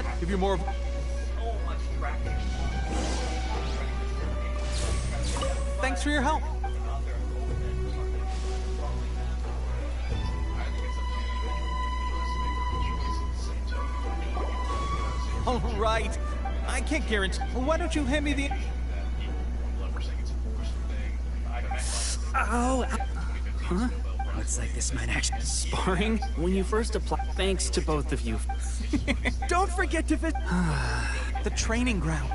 much if you're more of... Thanks for your help. All right. I can't guarantee. Why don't you hand me the... Oh, huh? Looks like this might actually... Sparring? When you first apply... Thanks to both of you. Don't forget to visit... the training ground.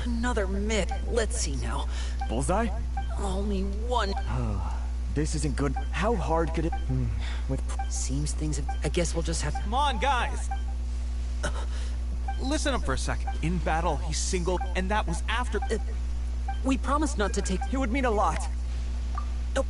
Another myth. Let's see now. Bullseye? Only one. This isn't good. How hard could it... With... Seems things have... I guess we'll just have... Come on, guys. Listen up for a second. In battle, he's single, and that was after... we promised not to take... It would mean a lot. Oh.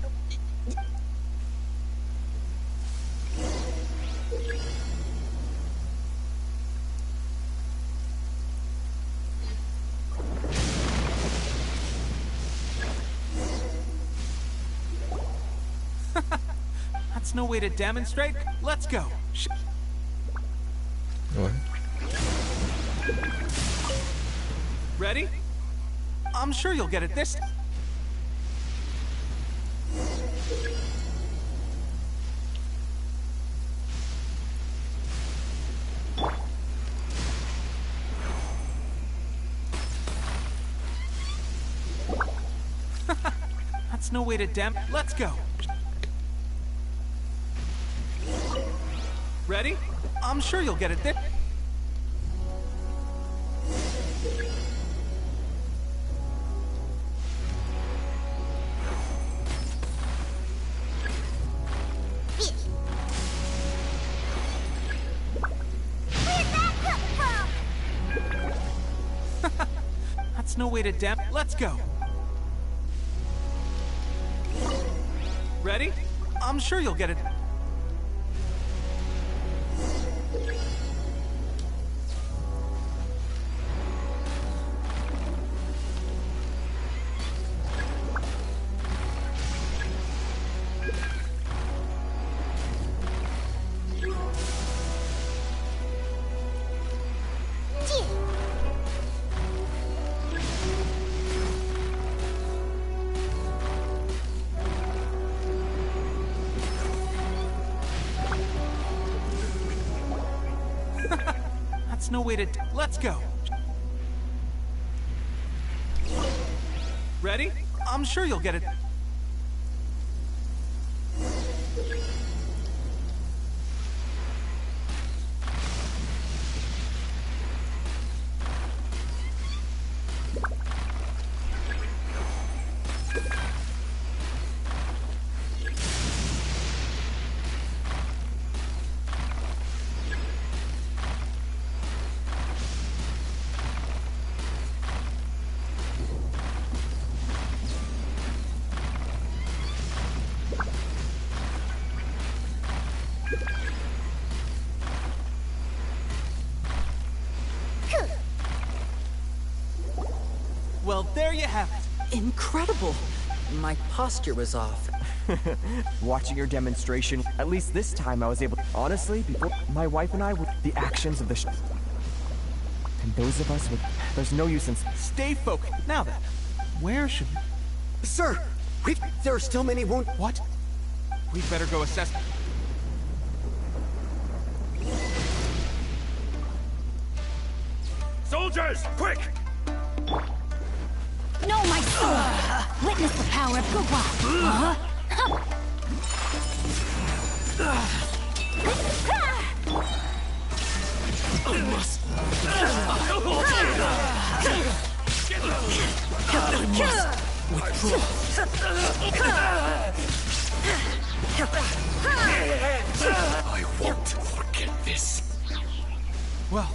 That's no way to demonstrate. Let's go. What? Ready? I'm sure you'll get it this time. That's no way to Let's go. Ready? I'm sure you'll get it this. That's no way to Let's go. Ready? I'm sure you'll get it. That's no way to Let's go. Ready? I'm sure you'll get it. Well, there you have it. Incredible. My posture was off. Watching your demonstration, at least this time I was able to... Honestly, before my wife and I were... The actions of the... And Those of us with... There's no use in... Stay focused. Now then, where should we... Sir, there are still many wounded. What? We'd better go assess... Soldiers, quick! No, my sword! Witness the power of Guwa! I won't forget this. Well,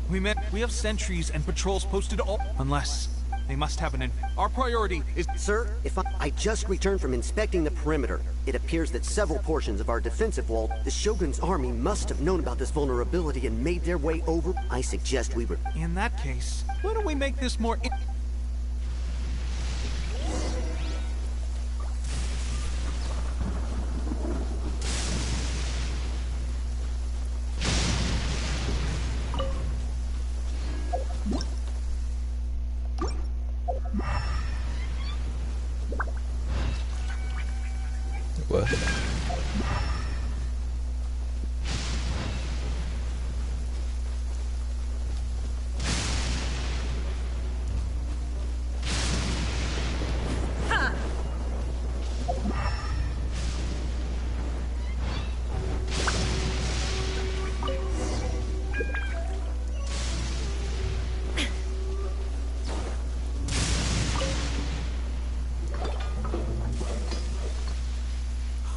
we have sentries and patrols posted all... Unless... They must have Our priority is... Sir, if I just returned from inspecting the perimeter. It appears that several portions of our defensive wall, the Shogun's army must have known about this vulnerability and made their way over. I suggest we were... In that case, why don't we make this more... What?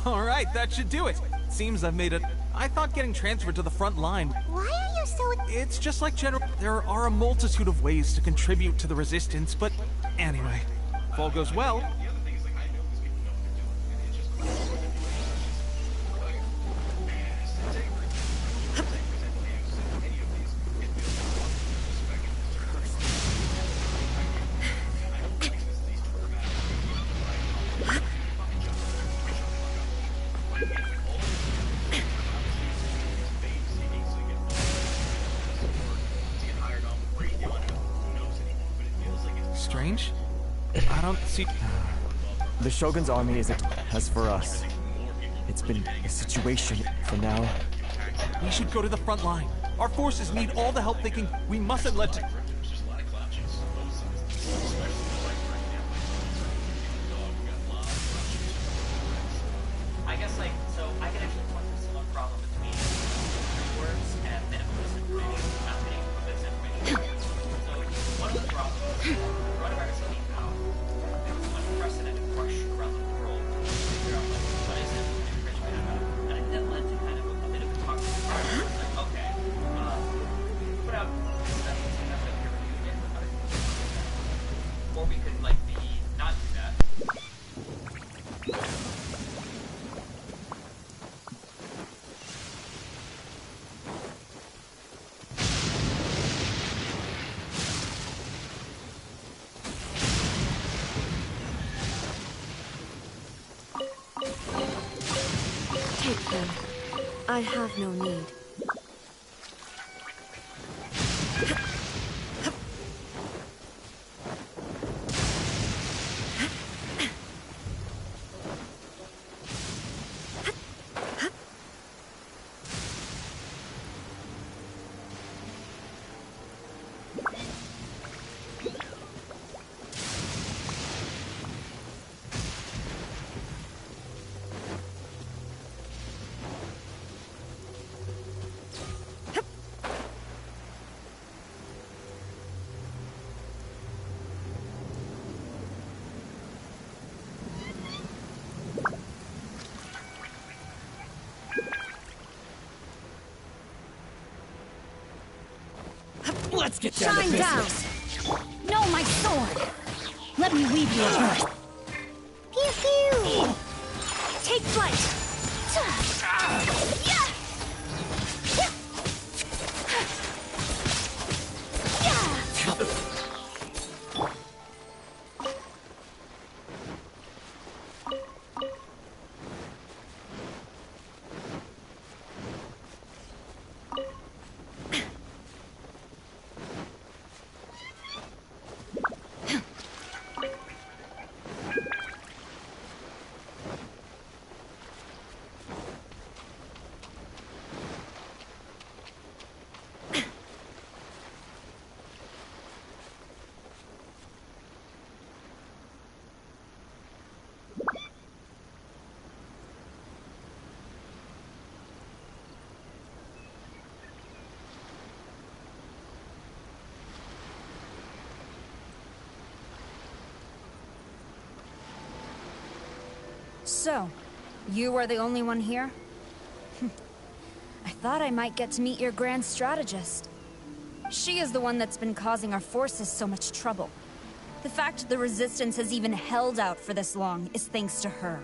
Alright, that should do it. Seems I've made it. I thought getting transferred to the front line... Why are you so... It's just like General... There are a multitude of ways to contribute to the resistance, but... Anyway, if all goes well... Strange? I don't see... The Shogun's army is as for us. It's been a situation for now. We should go to the front line. Our forces need all the help they can... We mustn't let... I guess, like, so I can actually point to some problem between words and manifest information not being this information. So, one of the problems coronavirus came out, there was an unprecedented rush around the world to figure out, like, what is it infringement about? And it then led to kind of a bit of a talk about like, okay, put out studies and have like peer reviewed it with other people. Or we could, like, not do that. Take them. I have no need. Let's get down to Shine business. down! No, my sword! Let me weave you a verse. Pew pew! Take flight! Yeah! So, you are the only one here? I thought I might get to meet your grand strategist. She is the one that's been causing our forces so much trouble. The fact the Resistance has even held out for this long is thanks to her.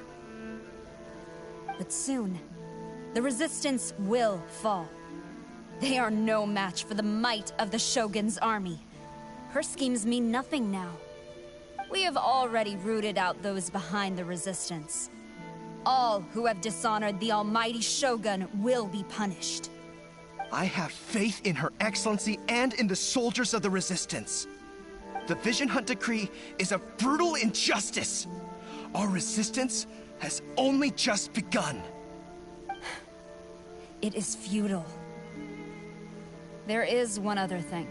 But soon, the Resistance will fall. They are no match for the might of the Shogun's army. Her schemes mean nothing now. We have already rooted out those behind the Resistance. All who have dishonored the almighty Shogun will be punished. I have faith in Her Excellency and in the soldiers of the Resistance. The Vision Hunt Decree is a brutal injustice. Our resistance has only just begun. It is futile. There is one other thing.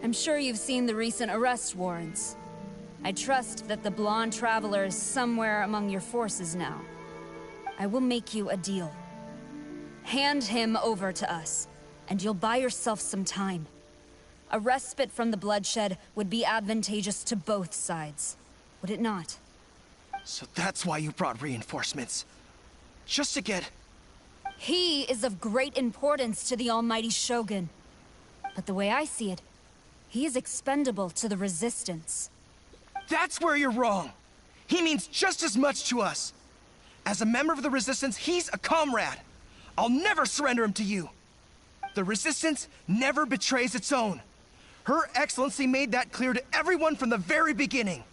I'm sure you've seen the recent arrest warrants. I trust that the blonde traveler is somewhere among your forces now. I will make you a deal. Hand him over to us, and you'll buy yourself some time. A respite from the bloodshed would be advantageous to both sides, would it not? So that's why you brought reinforcements. Just to get... He is of great importance to the almighty Shogun. But the way I see it, he is expendable to the Resistance. That's where you're wrong. He means just as much to us. As a member of the Resistance, he's a comrade. I'll never surrender him to you. The Resistance never betrays its own. Her Excellency made that clear to everyone from the very beginning.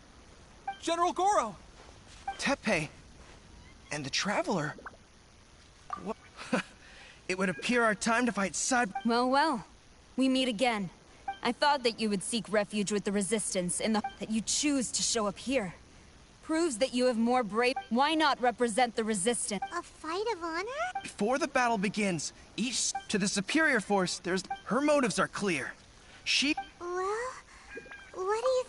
General Goro! Tepe and the Traveler. What? It would appear our time to fight side... Well, well. We meet again. I thought that you would seek refuge with the Resistance in the... that you choose to show up here. Proves that you have more brave... Why not represent the Resistance? A fight of honor? Before the battle begins, each to the superior force, her motives are clear. She... Well, what do you...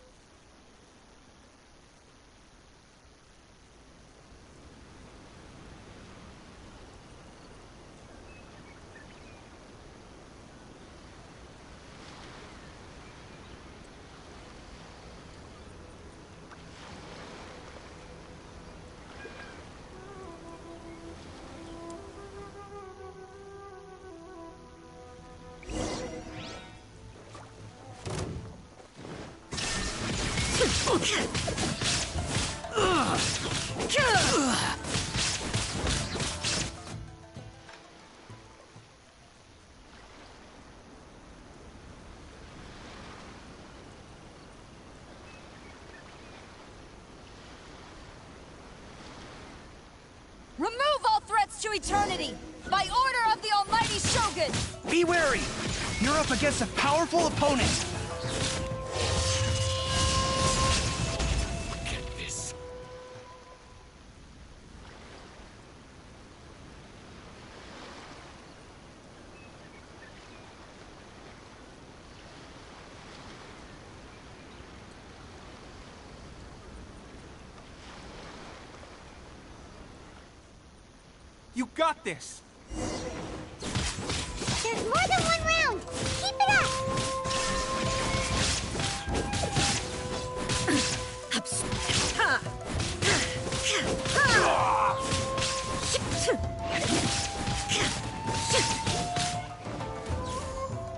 Remove all threats to eternity! By order of the almighty Shogun! Be wary! You're up against a powerful opponent! Look at this. You got this! There's more than one round! Keep it up!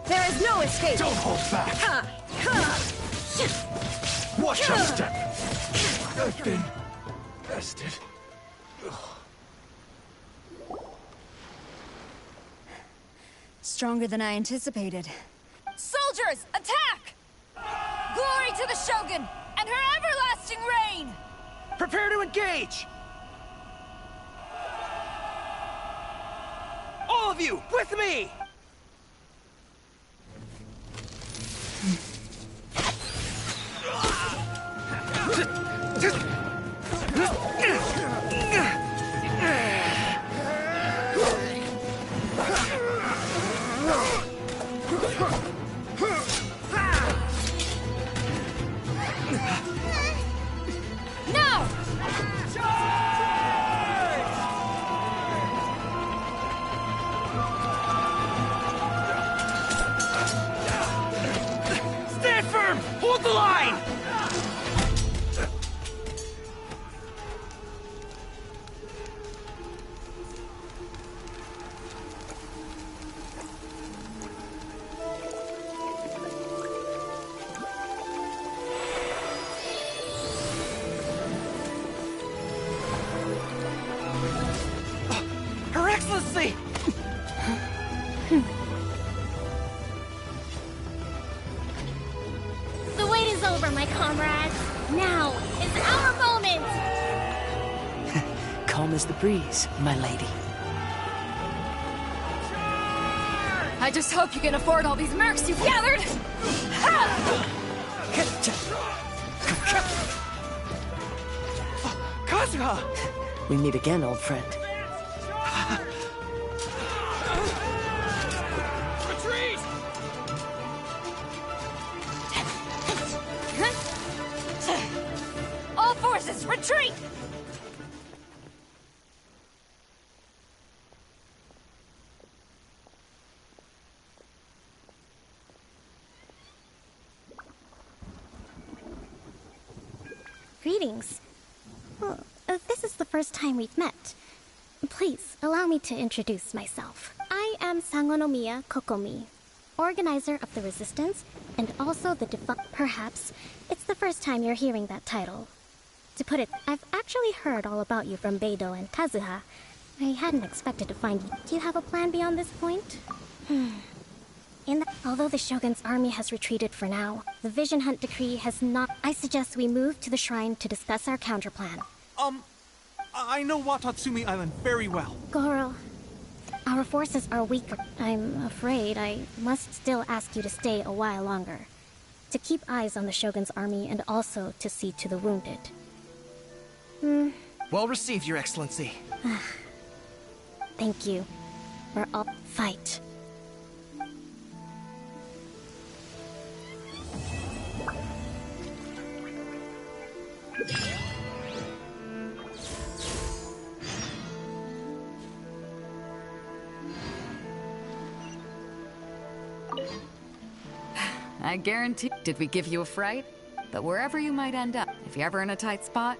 There is no escape! Don't hold back. Watch your step. I've been bested. Stronger than I anticipated. Soldiers, attack! Glory to the Shogun and her everlasting reign! Prepare to engage! All of you, with me! Now! Stand firm! Hold the line! see! The wait is over, my comrades. Now is our moment! Calm as the breeze, my lady. I just hope you can afford all these mercs you've gathered! Kazuha! We meet again, old friend. Retreat! All forces, retreat! Greetings. Well, this is the first time we've met. Please, allow me to introduce myself. I am Sangonomiya Kokomi, organizer of the Resistance, and also the Perhaps it's the first time you're hearing that title. To put it, I've actually heard all about you from Beidou and Kazuha. I hadn't expected to find you. Do you have a plan beyond this point? Although the Shogun's army has retreated for now, the Vision Hunt decree has not... I suggest we move to the shrine to discuss our counterplan. I know Watatsumi Island very well. Goro, our forces are weaker. I'm afraid I must still ask you to stay a while longer. To keep eyes on the Shogun's army and also to see to the wounded. Well received, Your Excellency. Thank you. We're all... Fight. I guarantee... Did we give you a fright? But wherever you might end up, if you're ever in a tight spot...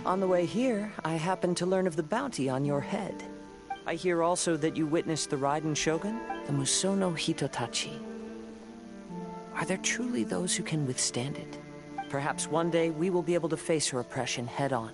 On the way here, I happened to learn of the bounty on your head. I hear also that you witnessed the Raiden Shogun, the Musono Hitotachi. Are there truly those who can withstand it? Perhaps one day we will be able to face her oppression head-on.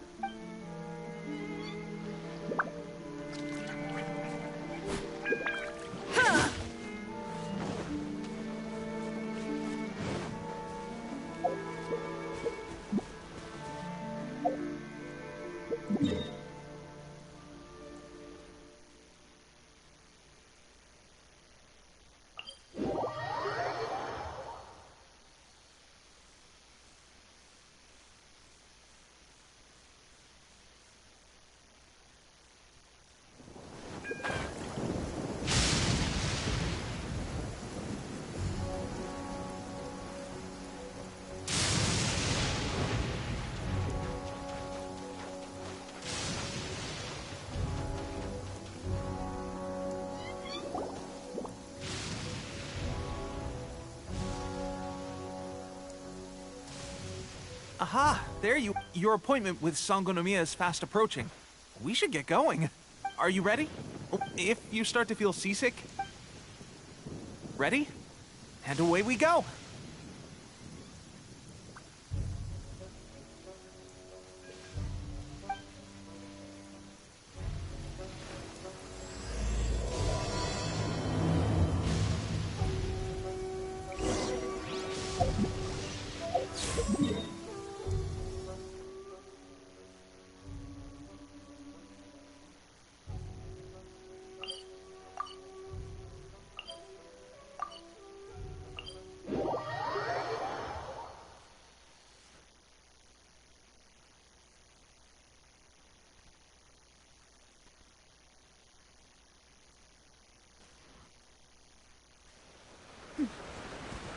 Aha! There you... Your appointment with Sangonomiya is fast approaching. We should get going. Are you ready? If you start to feel seasick... Ready? And away we go!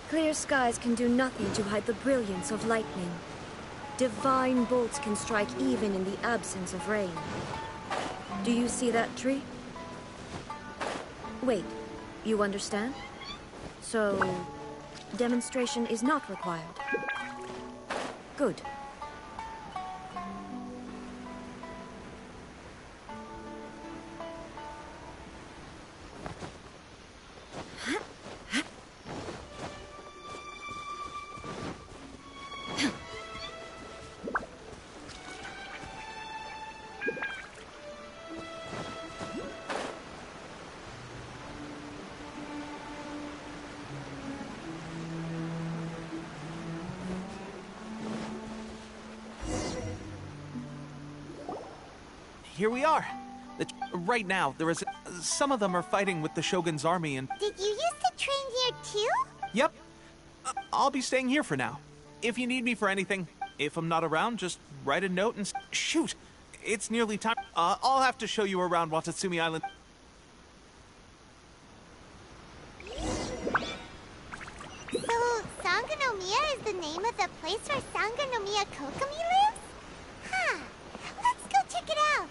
Clear skies can do nothing to hide the brilliance of lightning. Divine bolts can strike even in the absence of rain. Do you see that tree? Wait, you understand? So, demonstration is not required. Good. here we are. Right now, some of them are fighting with the Shogun's army and... Did you used to train here too? Yep. I'll be staying here for now. If you need me for anything, if I'm not around, just write a note and... Shoot! It's nearly time. I'll have to show you around Watatsumi Island. So, Sangonomiya is the name of the place where Sangonomiya Kokomi lives? Huh. Let's go check it out.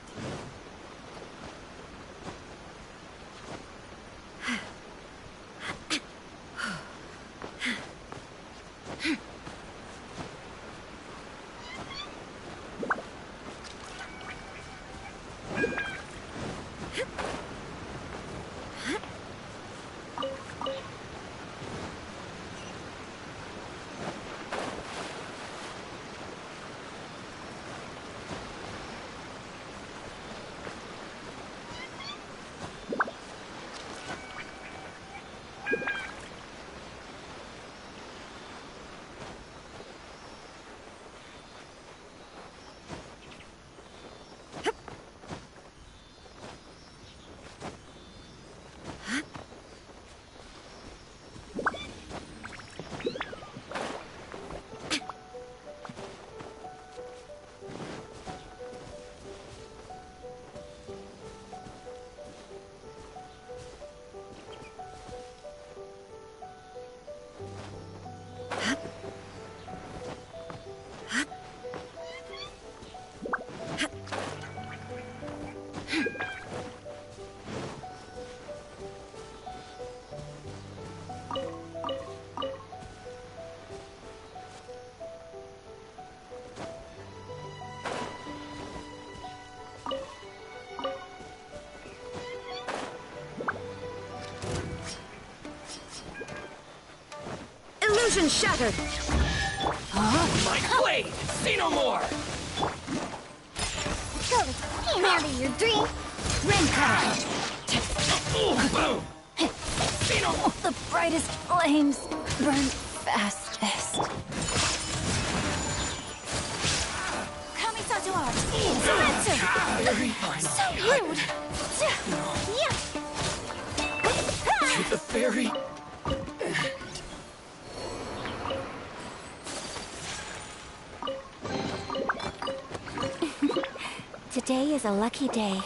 Illusion shattered! My blade! See no more! Go, came out of your dream. Rain cutter! Boom! See no more! The brightest flames burn fastest. Kamisato art! Surrender! So rude! Yeah! To the fairy! Today is a lucky day.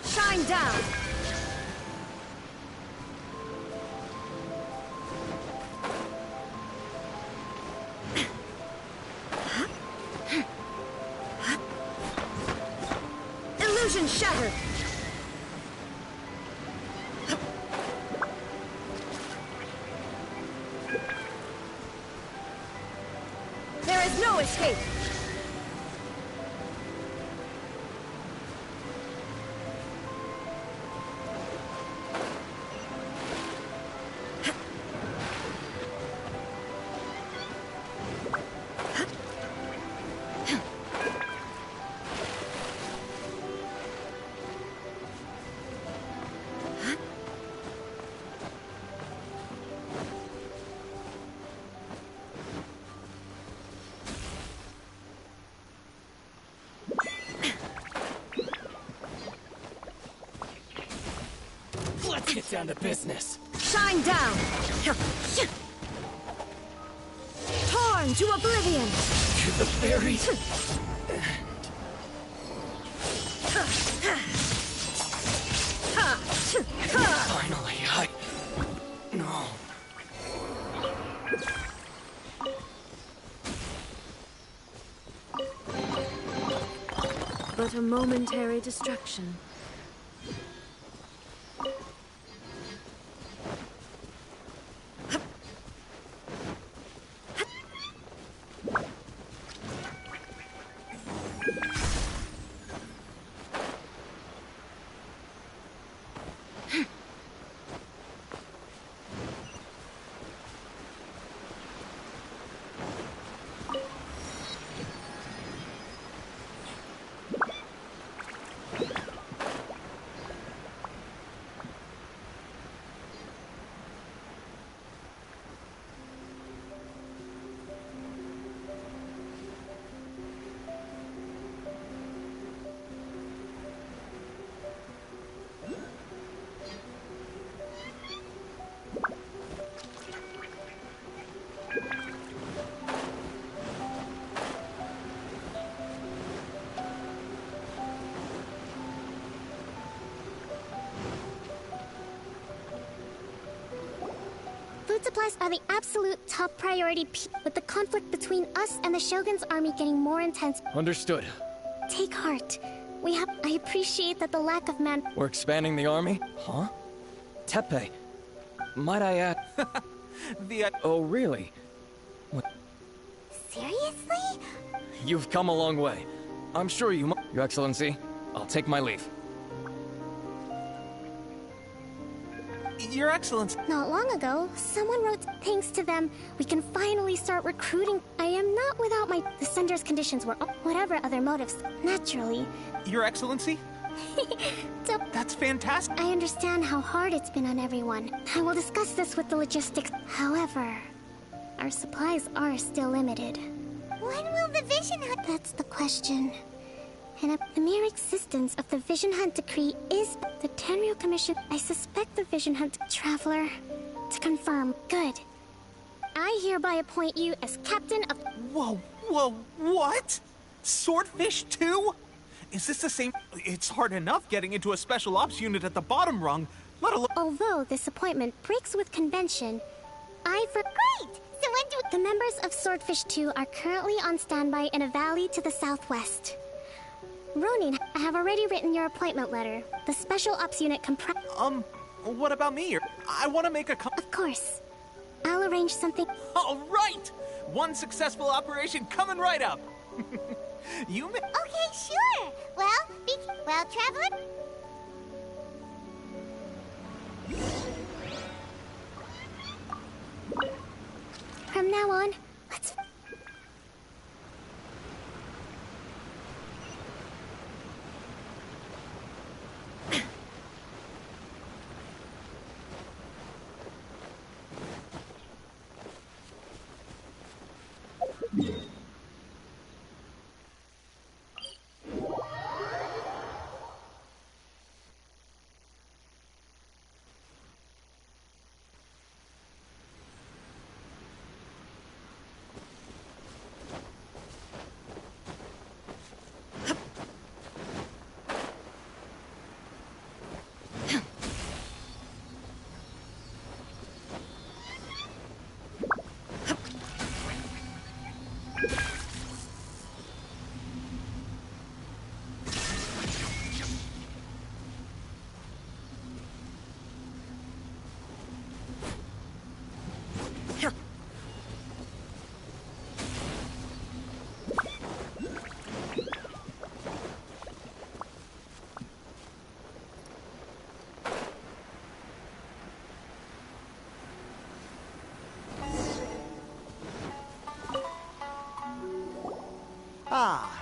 Shine down! Illusion shattered! There is no escape! Let's get down to business. Shine down! Torn to oblivion! To the fairy. Finally, No. But a momentary distraction. Food supplies are the absolute top priority, with the conflict between us and the Shogun's army getting more intense. Understood. Take heart. I appreciate that the lack of man. We're expanding the army? Huh? Tepe. Might I add... Oh, really? What? Seriously? You've come a long way. I'm sure you Your Excellency, I'll take my leave. Your Excellency. Not long ago, someone wrote, thanks to them, we can finally start recruiting. I am not without the sender's conditions were whatever other motives, naturally. Your Excellency? That's fantastic. I understand how hard it's been on everyone. I will discuss this with the logistics. However, our supplies are still limited. When will the Vision Hunt... That's the question. And the mere existence of the Vision Hunt decree is the Tenryu Commission. I suspect the Vision Hunt Traveler. To confirm, good. I hereby appoint you as captain of... Whoa, what? Swordfish too? Is this the same... It's hard enough getting into a special ops unit at the bottom rung, let alone... Although this appointment breaks with convention, Great! So when do... The members of Swordfish 2 are currently on standby in a valley to the southwest. Ronin, I have already written your appointment letter. The special ops unit what about me? I want to make a Of course. I'll arrange something. All right! One successful operation coming right up. Okay, sure. Well, Traveler? From now on, let's...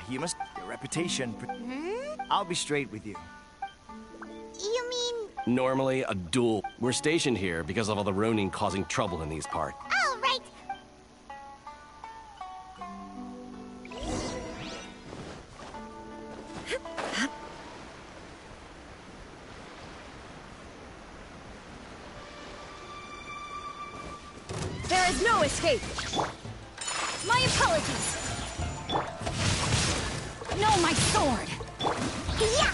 You must... Your reputation... I'll be straight with you. You mean... Normally, a duel. We're stationed here because of all the Ronin causing trouble in these parts. Oh, right! There is no escape! My apologies! No, my sword! Yeah!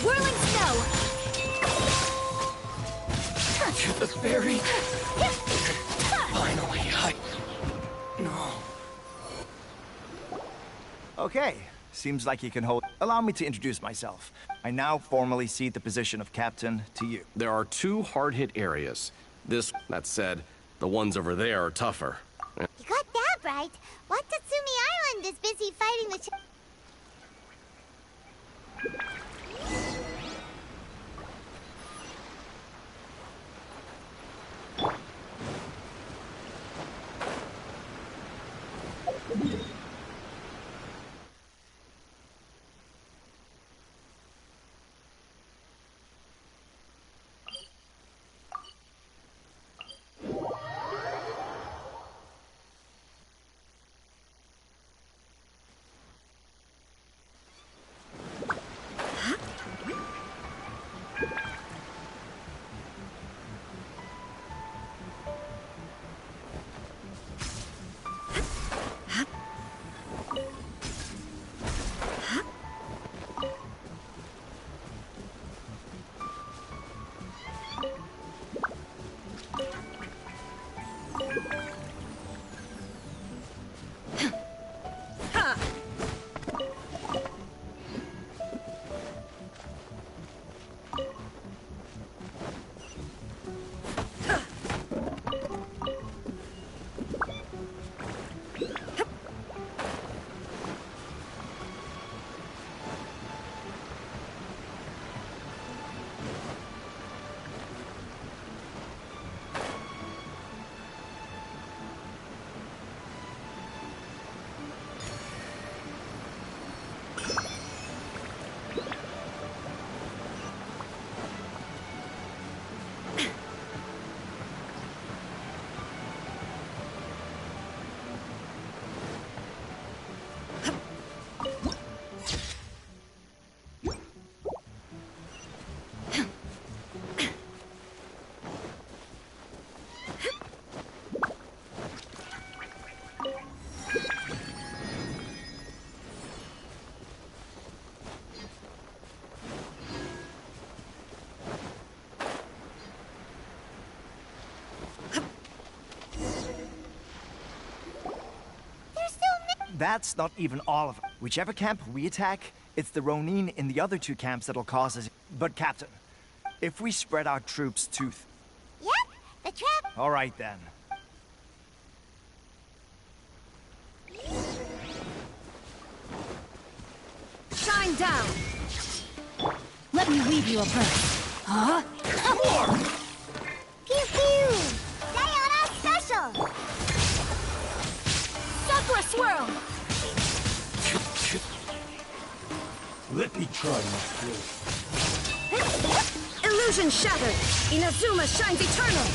Whirling snow! To the berry. Finally, No. Okay, seems like you can hold. Allow me to introduce myself. I now formally cede the position of captain to you. There are 2 hard-hit areas. That said, the ones over there are tougher. You got that right. Watatsumi Island is busy fighting the That's not even all of it. Whichever camp we attack, it's the Ronin in the other 2 camps that'll cause us. But Captain, if we spread our troops to... Yep, the trap... All right then. Shine down! Let me weave you a verse. Huh? Pew pew! Sayonara special! Sakura swirl! Let me try my skill. Illusion shattered! Inazuma shines eternal!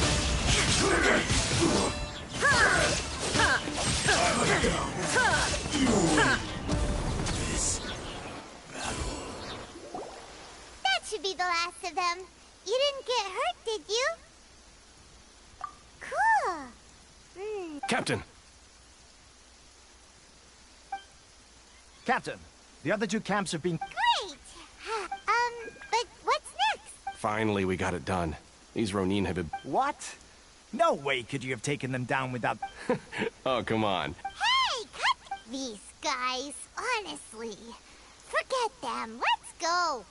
That should be the last of them. You didn't get hurt, did you? Cool. Captain! Captain, the other 2 camps have been... Great! But what's next? Finally, we got it done. These Ronin have been... What? No way could you have taken them down without... Oh, come on. Hey, cut these guys, honestly. Forget them. Let's go.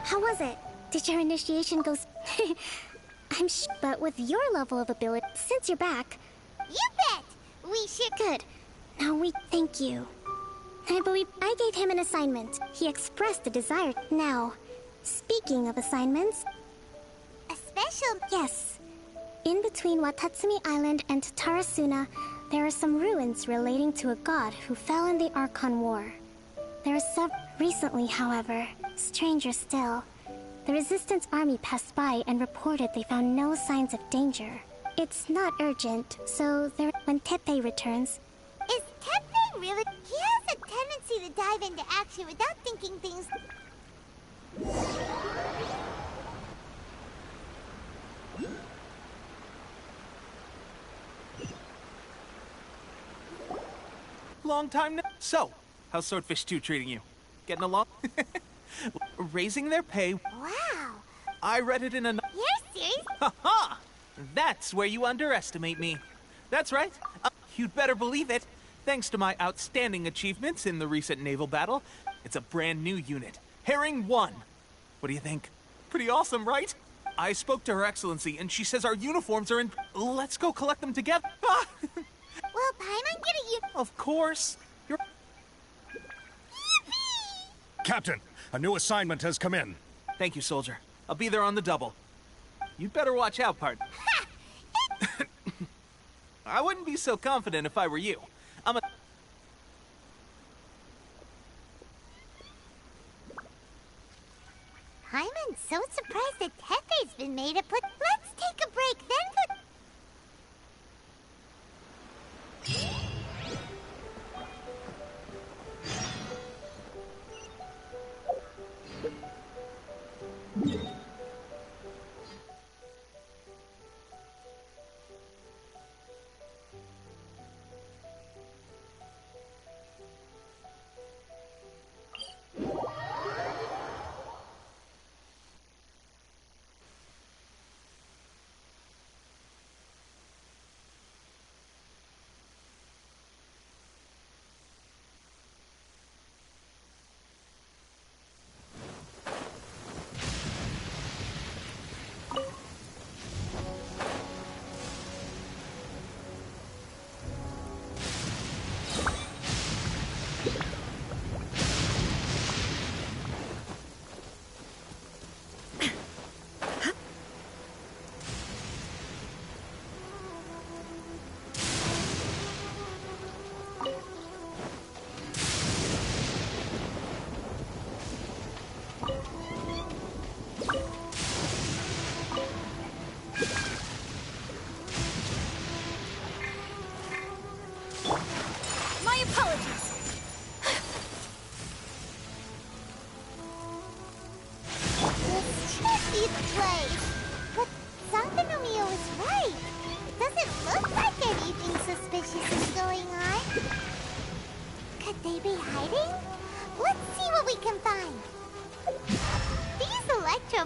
How was it? Did your initiation go... But with your level of ability, since you're back... You bet! We should... Good. Now thank you. I believe I gave him an assignment. He expressed a desire. Now, speaking of assignments... A special... Yes. In between Watatsumi Island and Tarasuna, There are some ruins relating to a god who fell in the Archon War. There are some recently, however, stranger still. The Resistance army passed by and reported they found no signs of danger. It's not urgent, so when Teppei returns... Is Teppei really? He has a tendency to dive into action without thinking things... Long time no. So, how's Swordfish 2 treating you? Getting along? Raising their pay. Wow. I read it in a... You're serious? Ha-ha! That's where you underestimate me. That's right. You'd better believe it. Thanks to my outstanding achievements in the recent naval battle, it's a brand new unit. Herring 1. What do you think? Pretty awesome, right? I spoke to Her Excellency, and she says our uniforms are in... Let's go collect them together. Will Paimon get a Of course. You're... Captain, a new assignment has come in. Thank you, soldier. I'll be there on the double. You'd better watch out, partner. I wouldn't be so confident if I were you. Paimon's so surprised that Teppei's been made a put... Let's take a break, then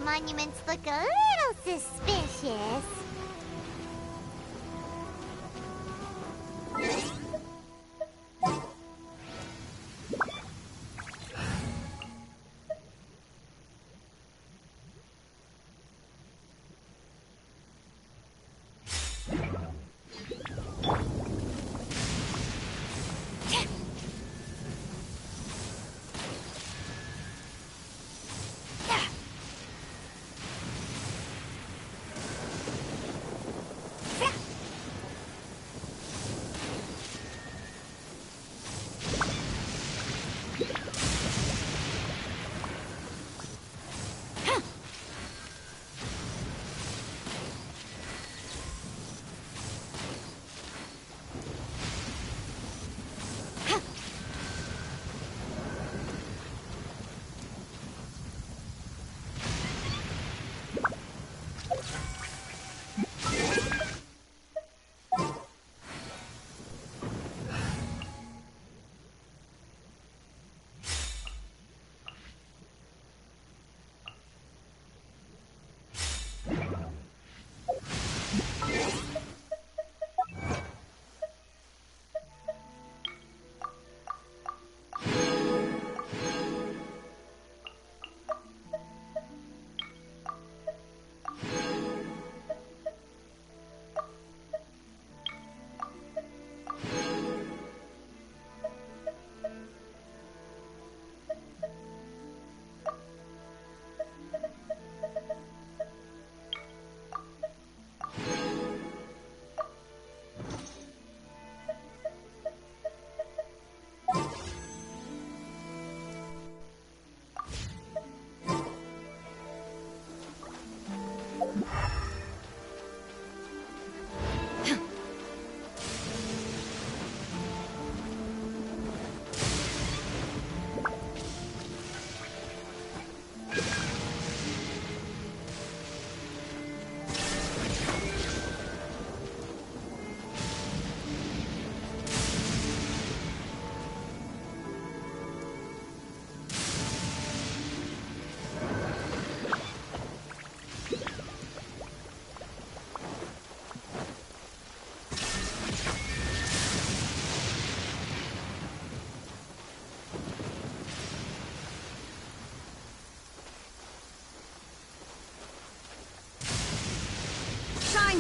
monuments look a little suspicious.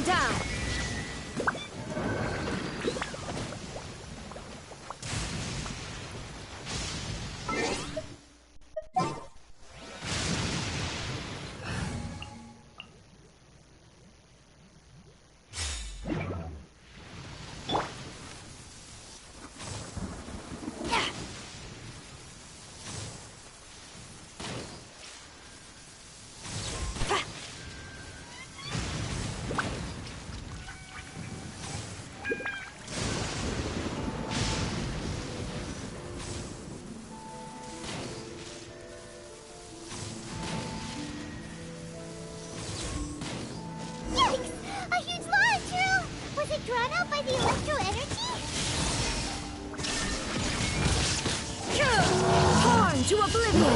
down! Yikes! A huge launch! Was it drawn out by the electro energy? Torn to oblivion!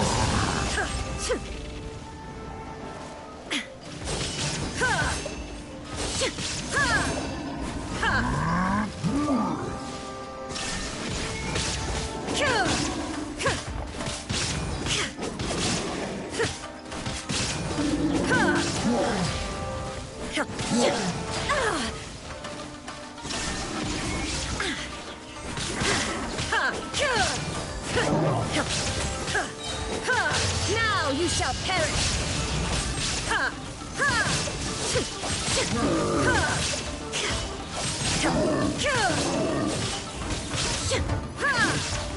Now you shall perish!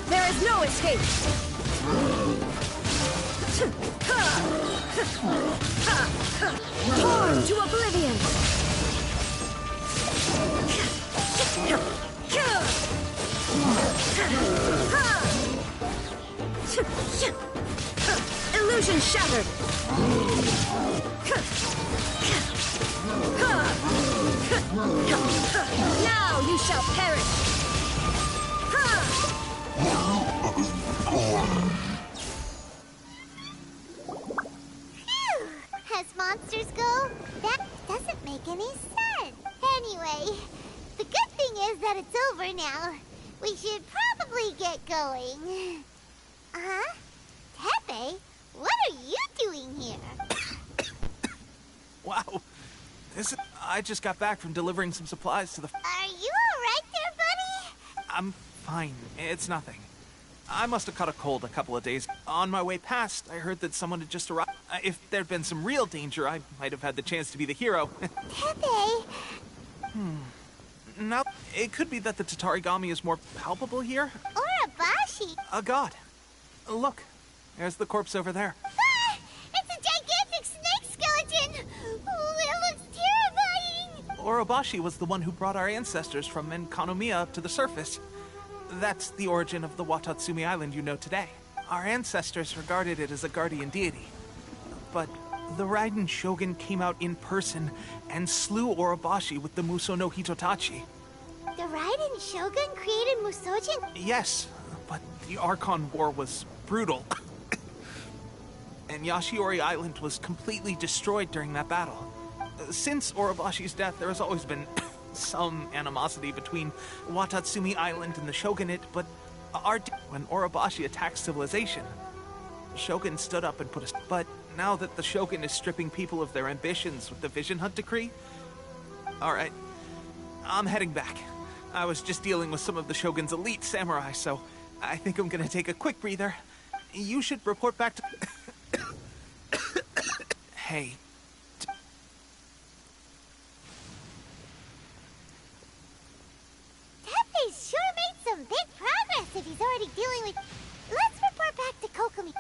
There is no escape! Torn to oblivion! Illusion shattered! Now you shall perish! Phew! As monsters go, that doesn't make any sense. Anyway, the good thing is that it's over now. We should probably get going. Huh? Tepe, what are you doing here? Wow. I just got back from delivering some supplies to the... Are you alright there, buddy? I'm fine. It's nothing. I must have caught a cold a couple of days. On my way past, I heard that someone had just arrived. If there'd been some real danger, I might have had the chance to be the hero. Tepe! Now, it could be that the Tatarigami is more palpable here. Urabashi! A god. Look, there's the corpse over there. Ah! It's a gigantic snake skeleton! Oh, it looks terrifying! Orobashi was the one who brought our ancestors from Enkanomiya up to the surface. That's the origin of the Watatsumi Island you know today. Our ancestors regarded it as a guardian deity. But the Raiden Shogun came out in person and slew Orobashi with the Muso no Hitotachi. The Raiden Shogun created Musojin? Yes, but the Archon War was brutal. And Yashiori Island was completely destroyed during that battle. Since Orobashi's death, there has always been some animosity between Watatsumi Island and the Shogunate, but when Orobashi attacked civilization, the Shogun stood up and put a... But now that the Shogun is stripping people of their ambitions with the Vision Hunt Decree... Alright, I'm heading back. I was just dealing with some of the Shogun's elite samurai, so I think I'm gonna take a quick breather. You should report back to... Hey. Tepe's sure made some big progress if he's already dealing with... Let's report back to Kokomi.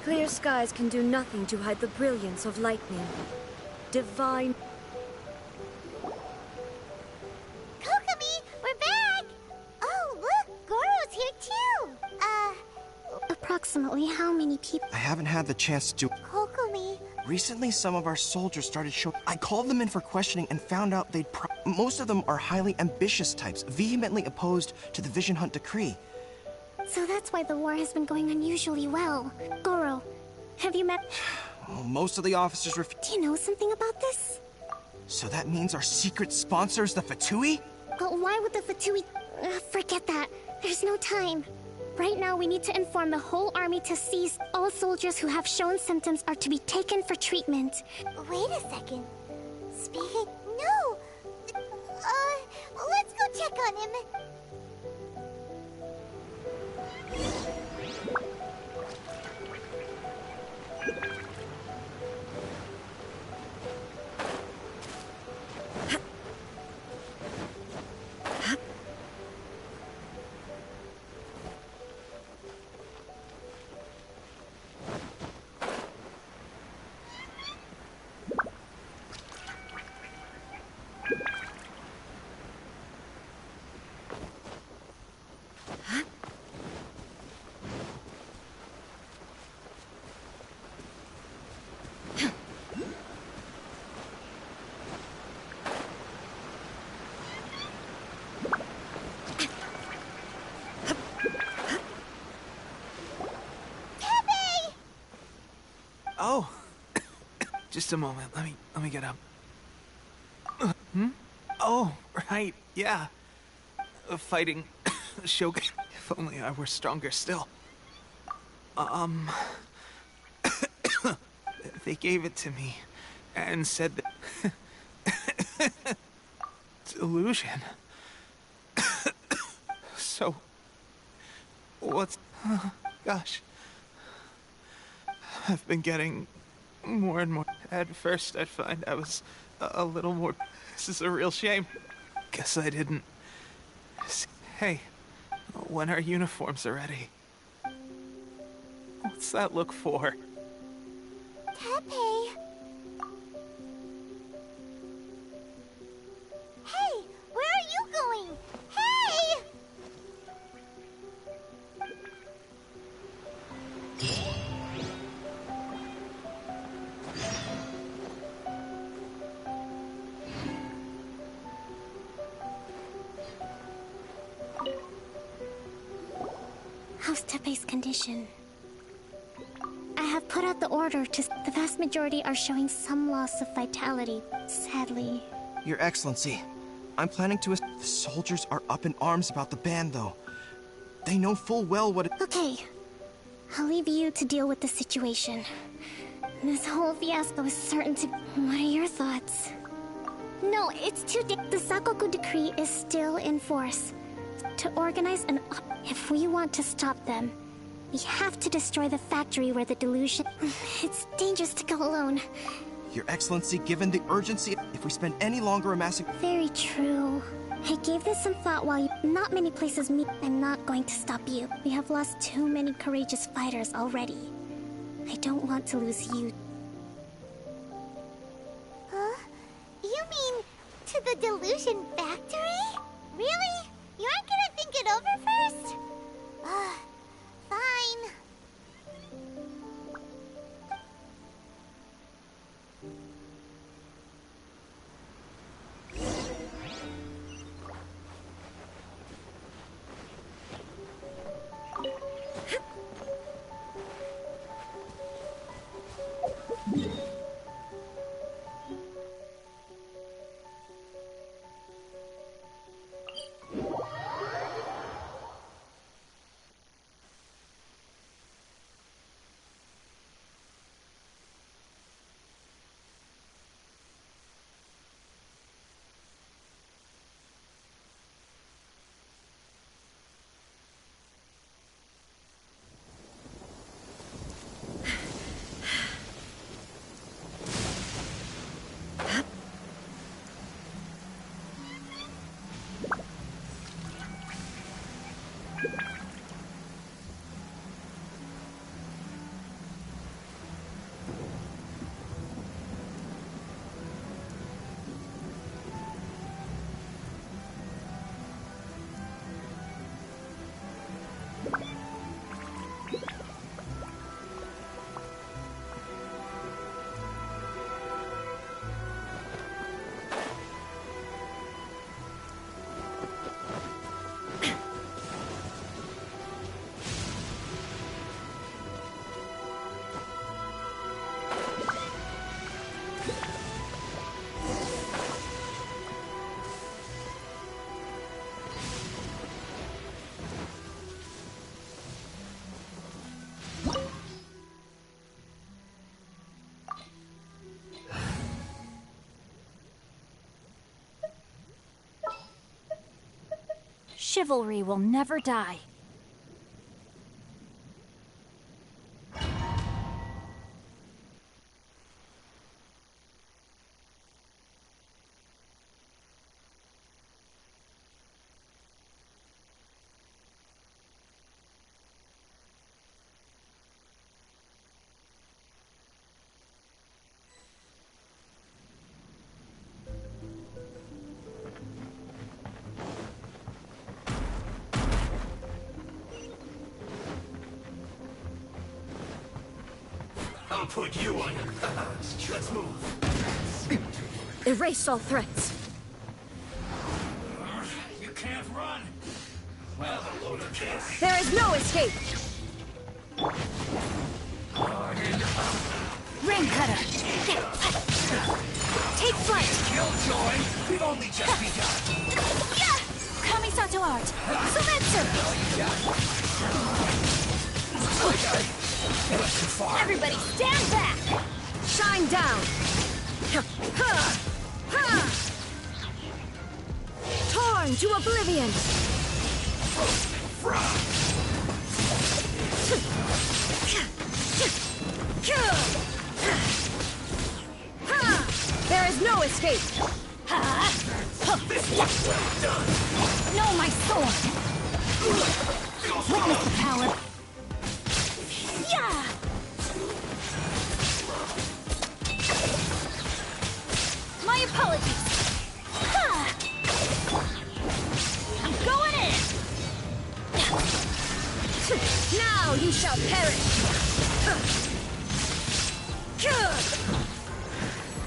Clear skies can do nothing to hide the brilliance of lightning. Divine... Kokomi, we're back! approximately how many people? I haven't had the chance to do. Kokomi. Recently, some of our soldiers started showing. I called them in for questioning and found out most of them are highly ambitious types, vehemently opposed to the Vision Hunt decree. So that's why the war has been going unusually well. Goro, have you met? Well, most of the officers Do you know something about this? So that means our secret sponsor is the Fatui? But why would the Fatui... forget that. There's no time. Right now, we need to inform the whole army to cease. All soldiers who have shown symptoms are to be taken for treatment. Wait a second. Speaking... No! Let's go check on him. Oh, just a moment. Let me get up. Oh, right. Yeah. Fighting Shogun. If only I were stronger still. They gave it to me and said that delusion. So what's gosh. I've been getting more and more. At first, I'd find I was a little more. This is a real shame. Guess I didn't. Hey, when our uniforms are ready. What's that look for? Teppei. Hey, where are you going? Hey! How's Teppei's condition? I have put out the order to... The vast majority are showing some loss of vitality, sadly. Your Excellency, I'm planning to... The soldiers are up in arms about the ban, though. They know full well what... Okay. I'll leave you to deal with the situation. This whole fiasco is certain to... What are your thoughts? No, it's too... The Sakoku decree is still in force. To organize an... If we want to stop them, we have to destroy the factory where the delusion... It's dangerous to go alone. Your Excellency, given the urgency, if we spend any longer amassing... Very true. I gave this some thought while you... Not many places meet. I'm not going to stop you. We have lost too many courageous fighters already. I don't want to lose you. Huh? You mean to the delusion factory? Really? You aren't gonna think it over first? Fine. Chivalry will never die. I'll put you on your... Let's move. Erase all threats. You can't run. Well, a load of kiss. There is no escape. Rain Cutter! Take flight! Killjoy! We've only just begun. Kamisato Art! Sumetsu! Everybody stand back! Shine down! Torn to oblivion! There is no escape! This was well done. No, my sword! Witness the power! Yeah! My apologies! Ha! I'm going in! Now you shall perish!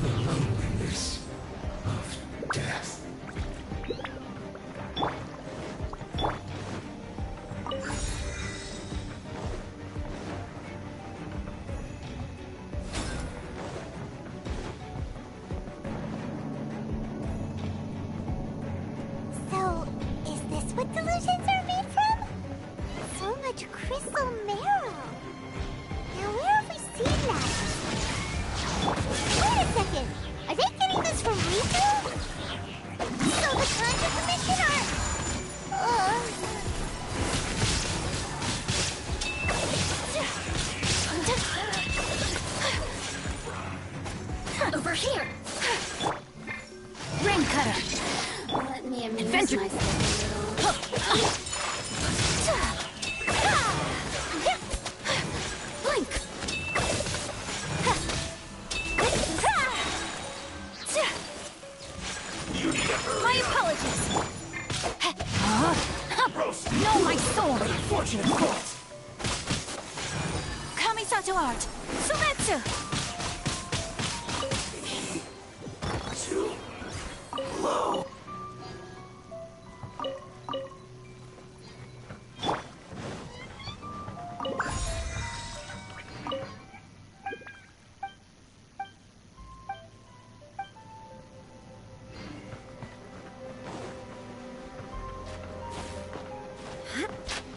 Loneliness of death. So, is this what delusions are made from? So much crystal marrow. Now where have we seen that? Wait a second. Are they getting this from Riku? So the Conjure Commission Over here! Rain Cutter! Let me amuse Adventure. Blink! My apologies! No, my sword! Unfortunate fault. Kamisato Art! Sumetsu! Too low.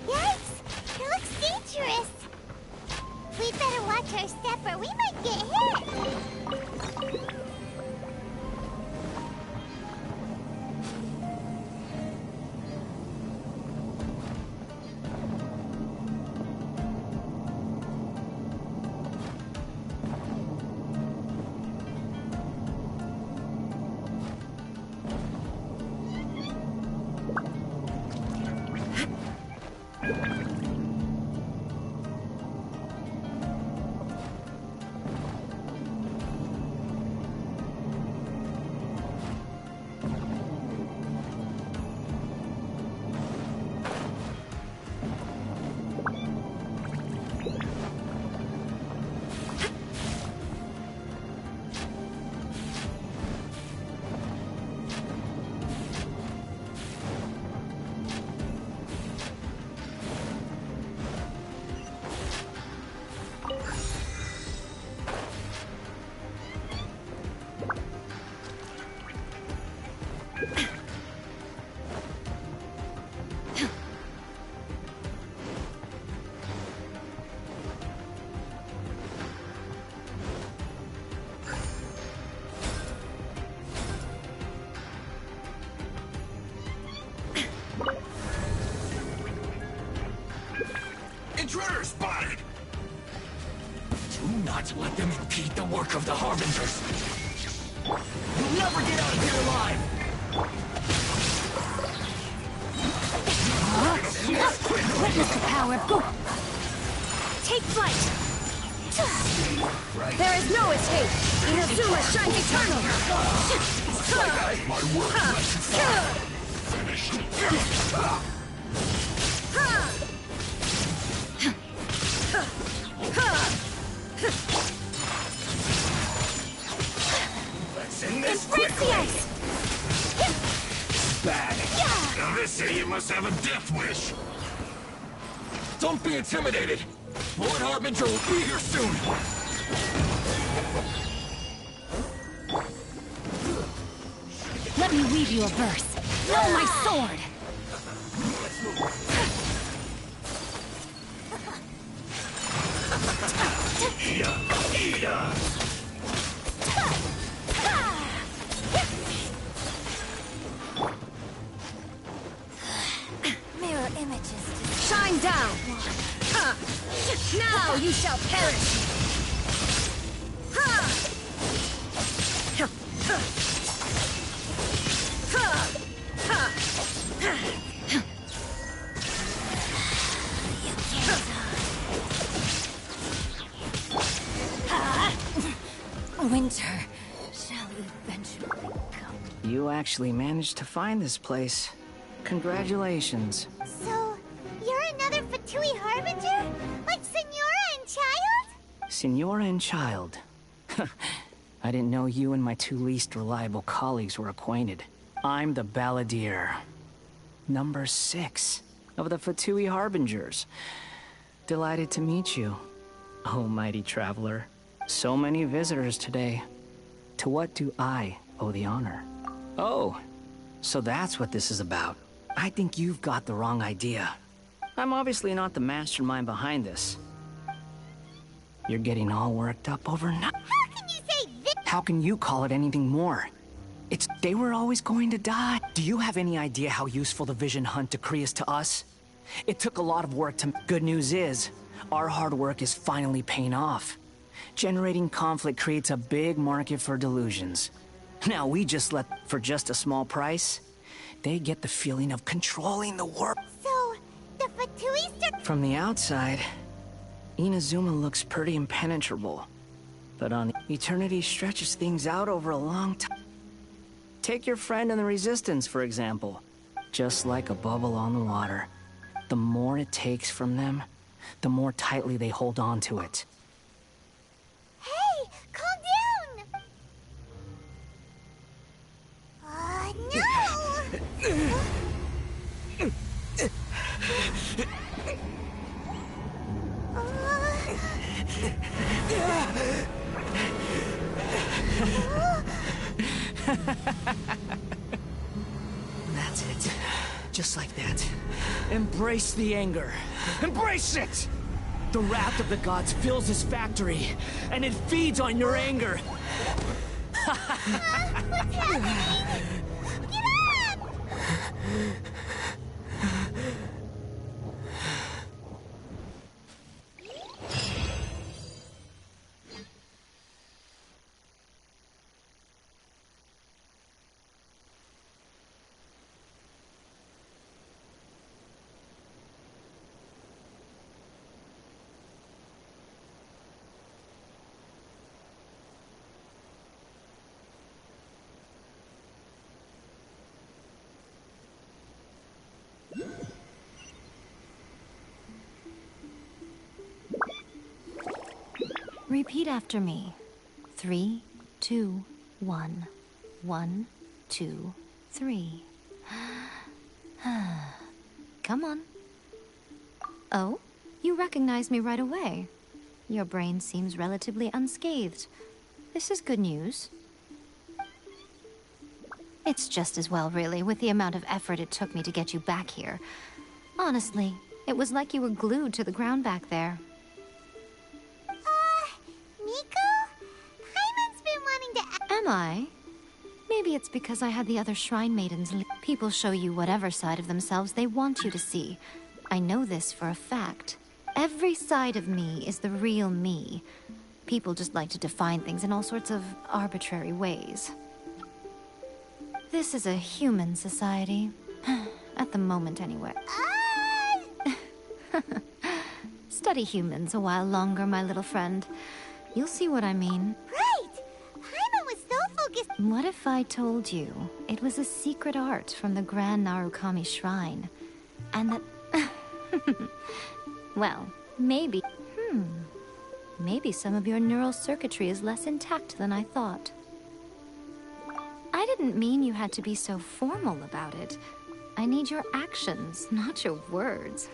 Yikes! It looks dangerous. We'd better watch our step or we might get let them impede the work of the Harbingers. You'll never get out of here alive! Witness the power. Go! Take flight! There is no escape! Inazuma shines eternal! My work Let's end this quickly! Bad. Now this idiot must have a death wish. Don't be intimidated. Bullet Harbinger will be here soon. Let me weave you a verse. Blow my sword! Mirror images. Shine down! Now you shall perish! Winter shall eventually come. You actually managed to find this place. Congratulations. So, you're another Fatui Harbinger? Like Senora and Child? Senora and Child. I didn't know you and my two least reliable colleagues were acquainted. I'm the Balladeer. Number 6 of the Fatui Harbingers. Delighted to meet you, oh mighty traveler. So many visitors today. To what do I owe the honor? Oh, so that's what this is about. I think you've got the wrong idea. I'm obviously not the mastermind behind this. You're getting all worked up over nothing. How can you say this? How can you call it anything more? They were always going to die. Do you have any idea how useful the Vision Hunt decree is to us? It took a lot of work to... Good news is, our hard work is finally paying off. Generating conflict creates a big market for delusions. Now we just let... For just a small price, they get the feeling of controlling the world. So, the Fatuis... From the outside, Inazuma looks pretty impenetrable. But on Eternity stretches things out over a long time. Take your friend in the Resistance, for example. Just like a bubble on the water. The more it takes from them, the more tightly they hold on to it. Hey, calm down! No! That's it. Just like that. Embrace the anger. Embrace it! The wrath of the gods fills this factory, and it feeds on your anger. What's happening? Get up! Repeat after me. 3, 2, 1. 1, 2, 3. Come on. Oh, you recognize me right away. Your brain seems relatively unscathed. This is good news. It's just as well, really, with the amount of effort it took me to get you back here. Honestly, it was like you were glued to the ground back there. Miko? Paimon's been wanting to... Am I? Maybe it's because I had the other Shrine Maidens. People show you whatever side of themselves they want you to see. I know this for a fact. Every side of me is the real me. People just like to define things in all sorts of arbitrary ways. This is a human society. At the moment, anyway. Study humans a while longer, my little friend. You'll see what I mean. Right! Paimon was so focused. What if I told you it was a secret art from the Grand Narukami Shrine? And that... well, maybe... Maybe some of your neural circuitry is less intact than I thought. I didn't mean you had to be so formal about it. I need your actions, not your words.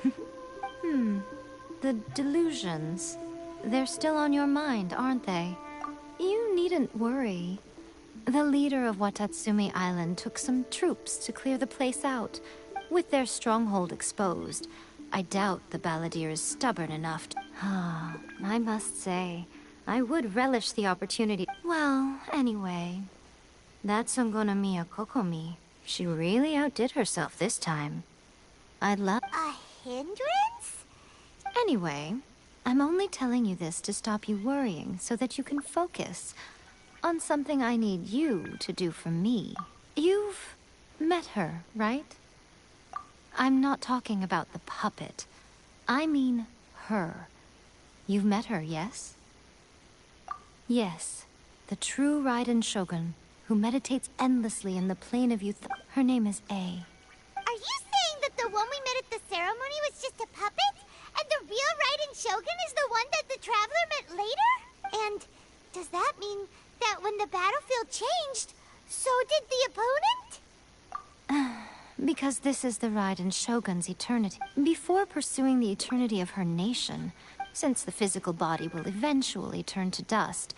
The delusions. They're still on your mind, aren't they? You needn't worry. The leader of Watatsumi Island took some troops to clear the place out. With their stronghold exposed, I doubt the Balladeer is stubborn enough to... I must say, I would relish the opportunity. Well, anyway, that Sangonomiya Kokomi, she really outdid herself this time. I'd love... A hindrance? Anyway, I'm only telling you this to stop you worrying so that you can focus on something I need you to do for me. You've met her, right? I'm not talking about the puppet. I mean her. You've met her, yes? Yes, the true Raiden Shogun, who meditates endlessly in the plane of youth. Her name is A. Are you saying that the one we met at the ceremony was just a puppet? And the real Raiden Shogun is the one that the Traveler met later? And does that mean that when the battlefield changed, so did the opponent? Because this is the Raiden Shogun's eternity. Before pursuing the eternity of her nation, since the physical body will eventually turn to dust,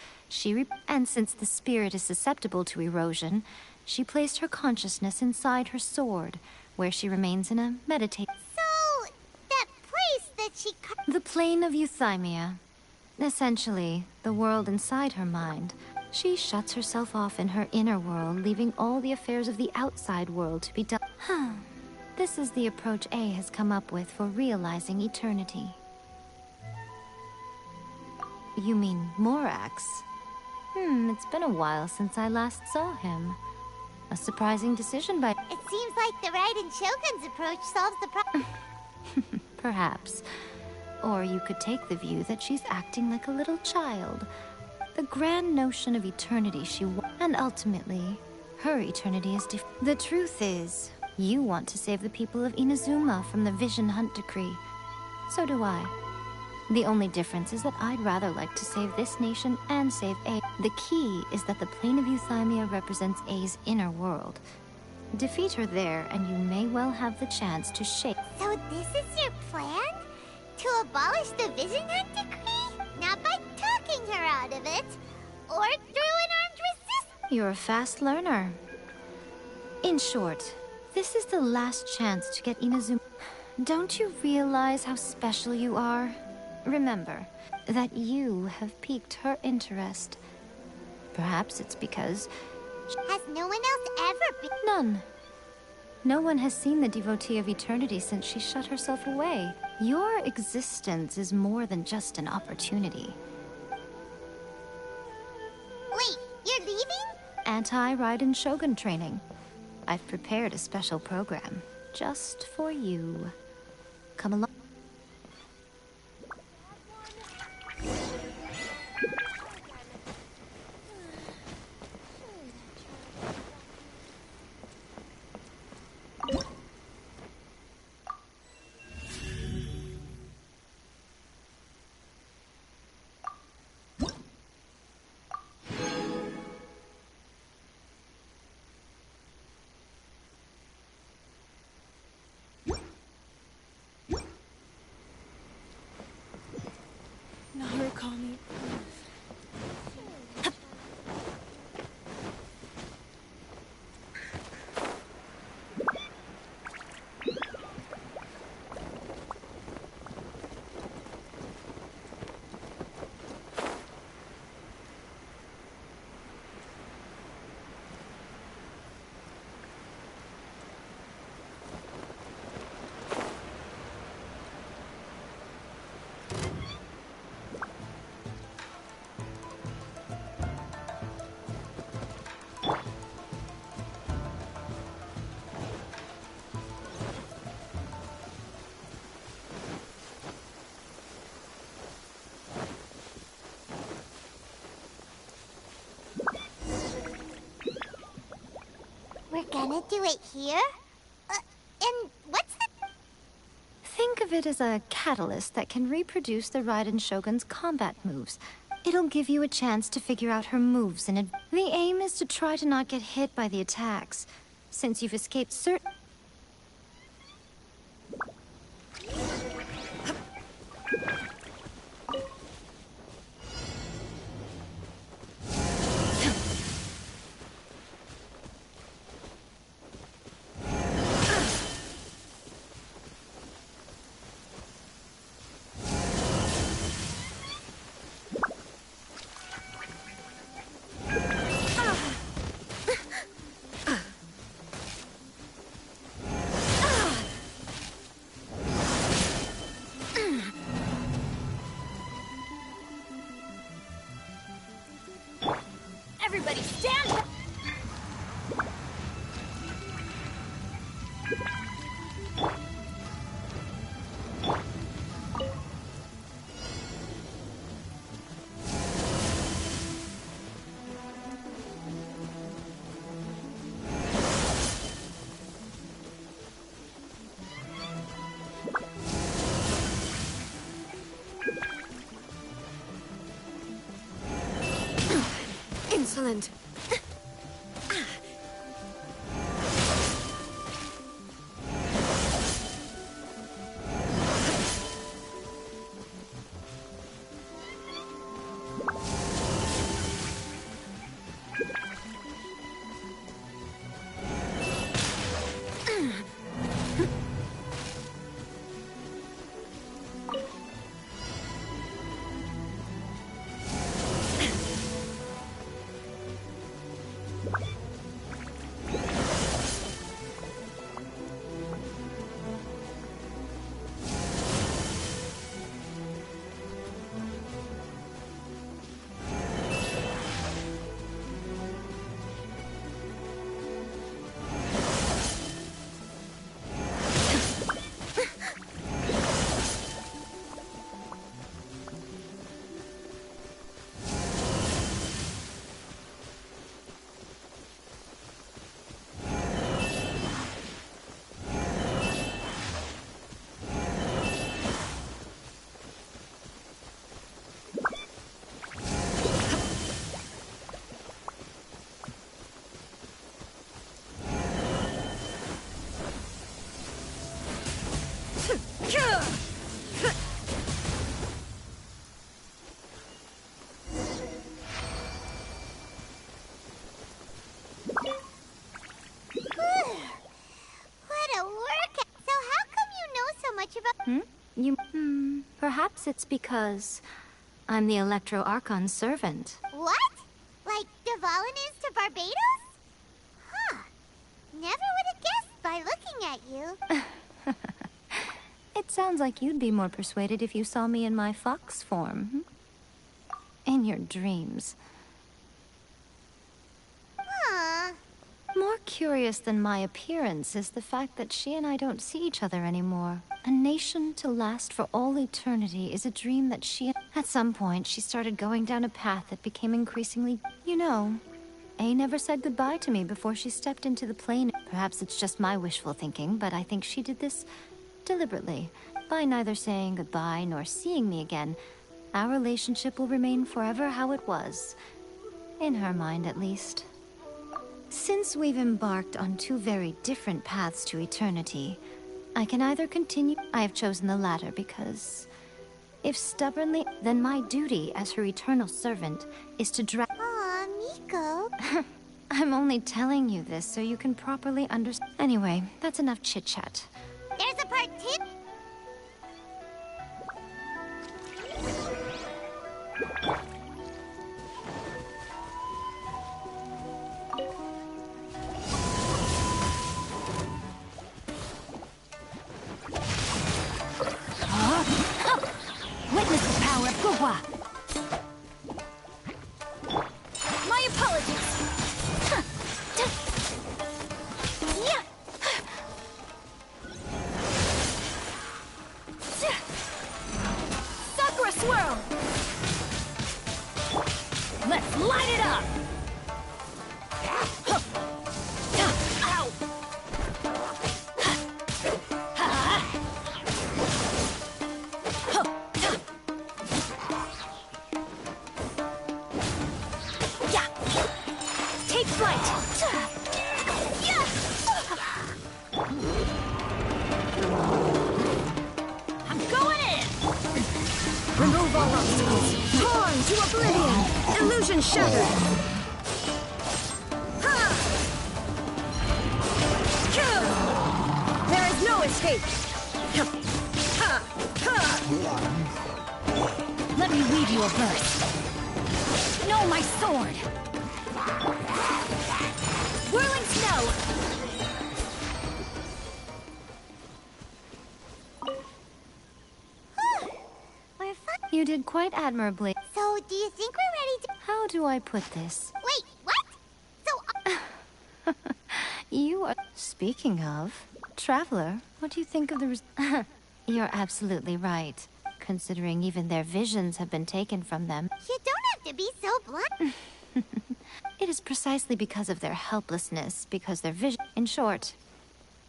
and since the spirit is susceptible to erosion, she placed her consciousness inside her sword, where she remains in a meditate. So, that place that she... The plane of Euthymia. Essentially, the world inside her mind. She shuts herself off in her inner world, leaving all the affairs of the outside world to be done. This is the approach A has come up with for realizing eternity. You mean Morax? It's been a while since I last saw him. A surprising decision by... It seems like the Raiden Shogun's approach solves the problem. Perhaps. Or you could take the view that she's acting like a little child. The grand notion of eternity and ultimately, her eternity is The truth is, you want to save the people of Inazuma from the Vision Hunt decree. So do I. The only difference is that I'd rather like to save this nation and save A. The key is that the plane of Euthymia represents A's inner world. Defeat her there, and you may well have the chance to shape. So this is your plan? To abolish the Vision Hunt decree? Not by talking her out of it, or through an armed resistance. You're a fast learner. In short, this is the last chance to get Inazuma. Don't you realize how special you are? Remember that you have piqued her interest. Perhaps it's because... Has no one else ever been? None. No one has seen the devotee of eternity since she shut herself away. Your existence is more than just an opportunity. Wait, you're leaving? Anti-Raiden Shogun training. I've prepared a special program just for you. Come along. gonna do it here? And what's the... Think of it as a catalyst that can reproduce the Raiden Shogun's combat moves. It'll give you a chance to figure out her moves in advance. The aim is to try to not get hit by the attacks, since you've escaped certain... Everybody stand back! Insolent. Perhaps it's because I'm the Electro Archon's servant. What? Like Devalin is to Barbados? Huh. Never would have guessed by looking at you. It sounds like you'd be more persuaded if you saw me in my fox form. In your dreams. Huh. More curious than my appearance is the fact that she and I don't see each other anymore. A nation to last for all eternity is a dream that she... At some point, she started going down a path that became increasingly... You know, A never said goodbye to me before she stepped into the plane. Perhaps it's just my wishful thinking, but I think she did this deliberately. By neither saying goodbye nor seeing me again, our relationship will remain forever how it was. In her mind, at least. Since we've embarked on two very different paths to eternity, I can either continue... I have chosen the latter because... If stubbornly, then my duty as her eternal servant is to drag... Aw, Miko. I'm only telling you this so you can properly understand... Anyway, that's enough chit-chat. There's a part 2. Witness the power of Gugwa! My apologies! fight! I'm going in! Remove all obstacles. Torn to oblivion. Illusion shattered. Ha! Kill! There is no escape. Ha! Ha! Let me weave you a verse. No, my sword! Whirling snow! We're fine. You did quite admirably. So, do you think we're ready to... How do I put this? Wait, what? So, You are... Speaking of, Traveler, what do you think of the You're absolutely right. Considering even their visions have been taken from them. You don't have to be so blunt. It is precisely because of their helplessness, because their vision... In short,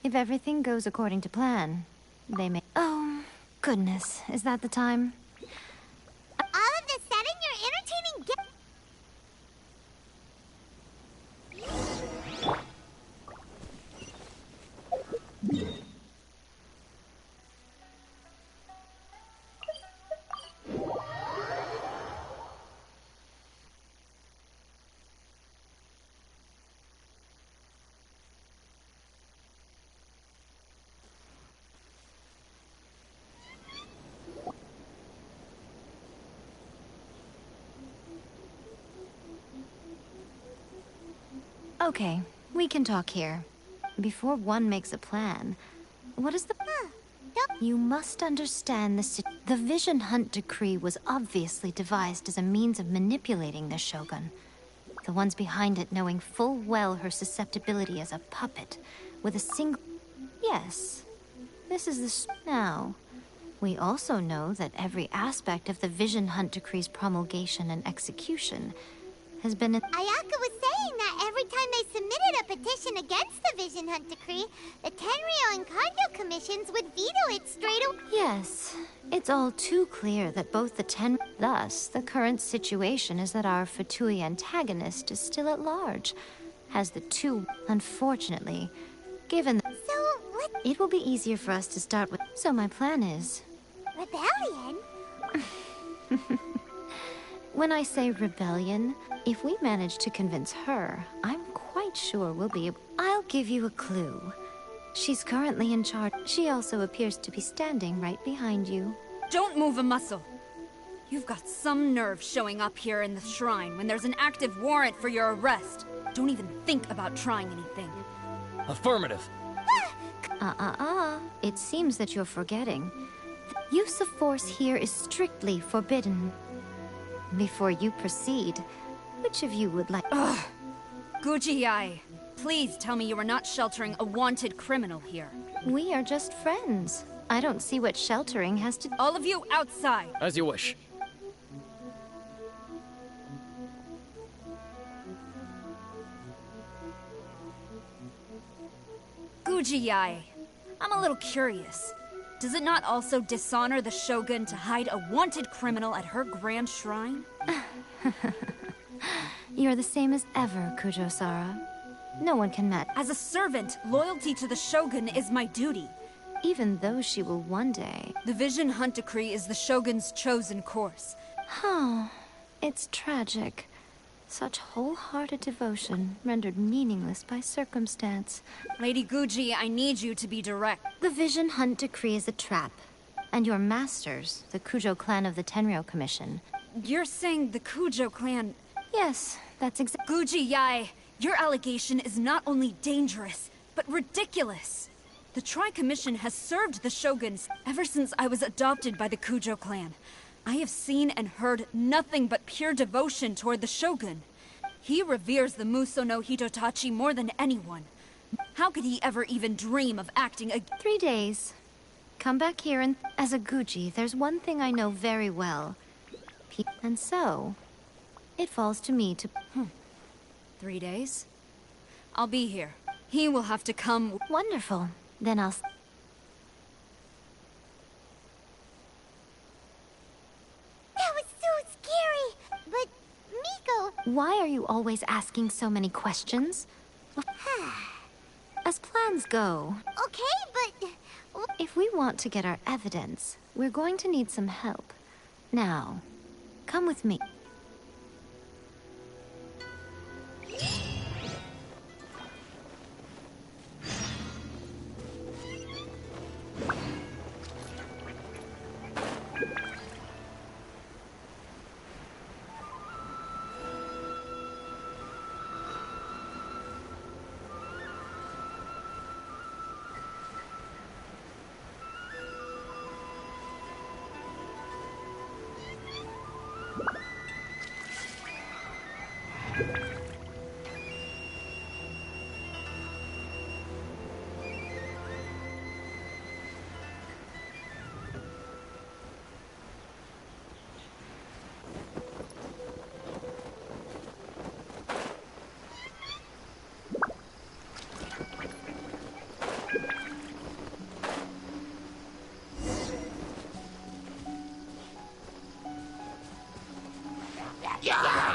if everything goes according to plan, they may... Oh, goodness. Is that the time? All of a sudden, you're entertaining... Okay, we can talk here. Before one makes a plan, what is the... You must understand the Vision Hunt Decree was obviously devised as a means of manipulating the Shogun. The ones behind it knowing full well her susceptibility as a puppet, with a single... Yes, this is the... Now, we also know that every aspect of the Vision Hunt Decree's promulgation and execution has been... Ayaka was saying that every time they submitted a petition against the Vision Hunt Decree, the Tenryo and Kanjo commissions would veto it straight away. Yes, it's all too clear that both the Thus, the current situation is that our Fatui antagonist is still at large, has the two, unfortunately, given... So, what... It will be easier for us to start with... So my plan is... Rebellion? When I say rebellion, if we manage to convince her, I'm quite sure we'll be able... I'll give you a clue. She's currently in charge. She also appears to be standing right behind you. Don't move a muscle. You've got some nerve showing up here in the shrine when there's an active warrant for your arrest. Don't even think about trying anything. Affirmative. It seems that you're forgetting. The use of force here is strictly forbidden. Before you proceed, which of you would like... Ugh! Guji-ai, please tell me you are not sheltering a wanted criminal here. We are just friends. I don't see what sheltering has to... All of you outside! As you wish. Guji-ai, I'm a little curious. Does it not also dishonor the Shogun to hide a wanted criminal at her grand shrine? You're the same as ever, Kujo-Sara. No one can match. As a servant, loyalty to the Shogun is my duty. Even though she will one day... The Vision Hunt Decree is the Shogun's chosen course. Huh. It's tragic. Such wholehearted devotion rendered meaningless by circumstance. Lady Guji, I need you to be direct. The Vision Hunt Decree is a trap. And your masters, the Kujo clan of the Tenryo Commission... You're saying the Kujo clan... Yes, that's exactly... Guji-ai, your allegation is not only dangerous, but ridiculous. The Tri-Commission has served the Shoguns ever since I was adopted by the Kujo clan. I have seen and heard nothing but pure devotion toward the Shogun. He reveres the Muso no Hitotachi more than anyone. How could he ever even dream of acting 3 days. Come back here and... As a Guji, there's one thing I know very well. And so, it falls to me to... 3 days? I'll be here. He will have to come... Wonderful. Then I'll... That was so scary! But, Miko... Why are you always asking so many questions? As plans go... Okay, but... If we want to get our evidence, we're going to need some help. Now, come with me.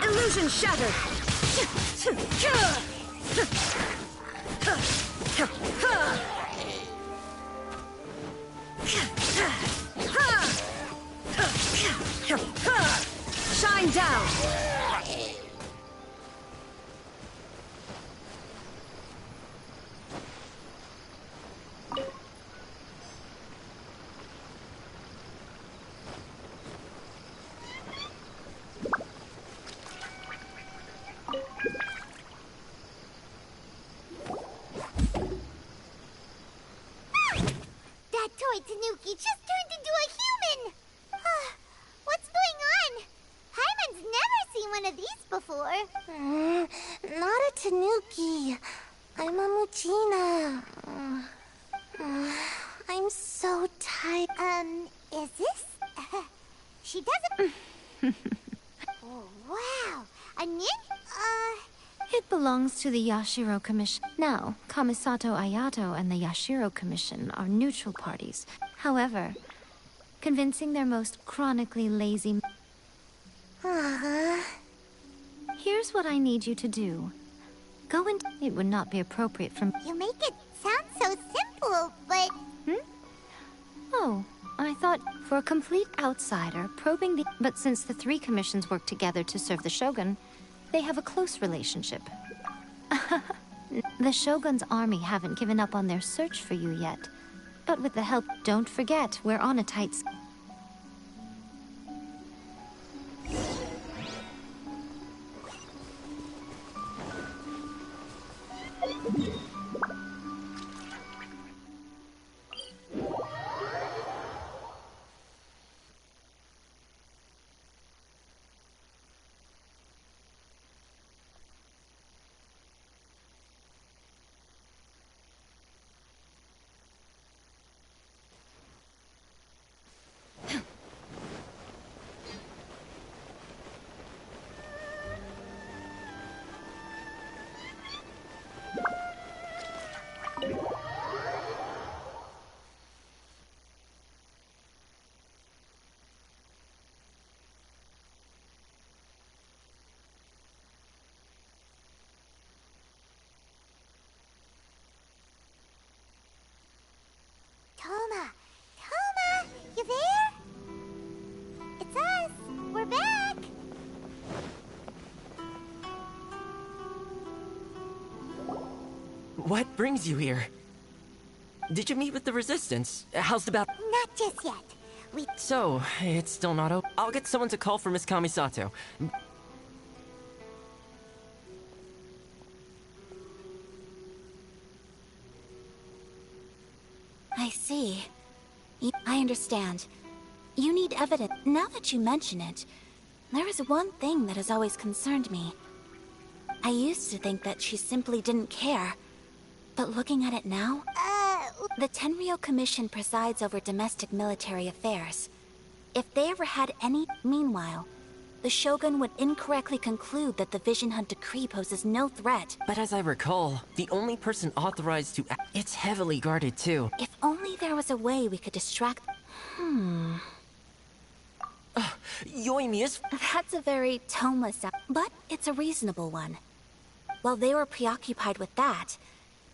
Illusion shattered! Shine down! That toy Tanuki just turned into a human! What's going on? Hyman's never seen one of these before. Not a Tanuki. I'm a Muchina. I'm so tired. Is this? She doesn't... Oh, wow. A ninja? It belongs to the Yashiro Commission. Now, Kamisato Ayato and the Yashiro Commission are neutral parties. However, convincing their most chronically lazy... Here's what I need you to do. Go and... It would not be appropriate from... You make it sound so simple, but... Oh, I thought for a complete outsider, probing the... But since the three commissions work together to serve the Shogun, they have a close relationship. The Shogun's army haven't given up on their search for you yet. But with the help, don't forget, we're on a tight... Toma, you there? It's us. We're back. What brings you here? Did you meet with the Resistance? How's the battle? Not just yet. So, it's still not open. I'll get someone to call for Miss Kamisato. I see. I understand. You need evidence. Now that you mention it, there is one thing that has always concerned me. I used to think that she simply didn't care. But looking at it now... The Tenryou Commission presides over domestic military affairs. If they ever had any... Meanwhile, the Shogun would incorrectly conclude that the Vision Hunt Decree poses no threat. But as I recall, the only person authorized to act... It's heavily guarded, too. If only there was a way we could distract... Yoimiya's... That's a very toneless sound, but it's a reasonable one. While they were preoccupied with that,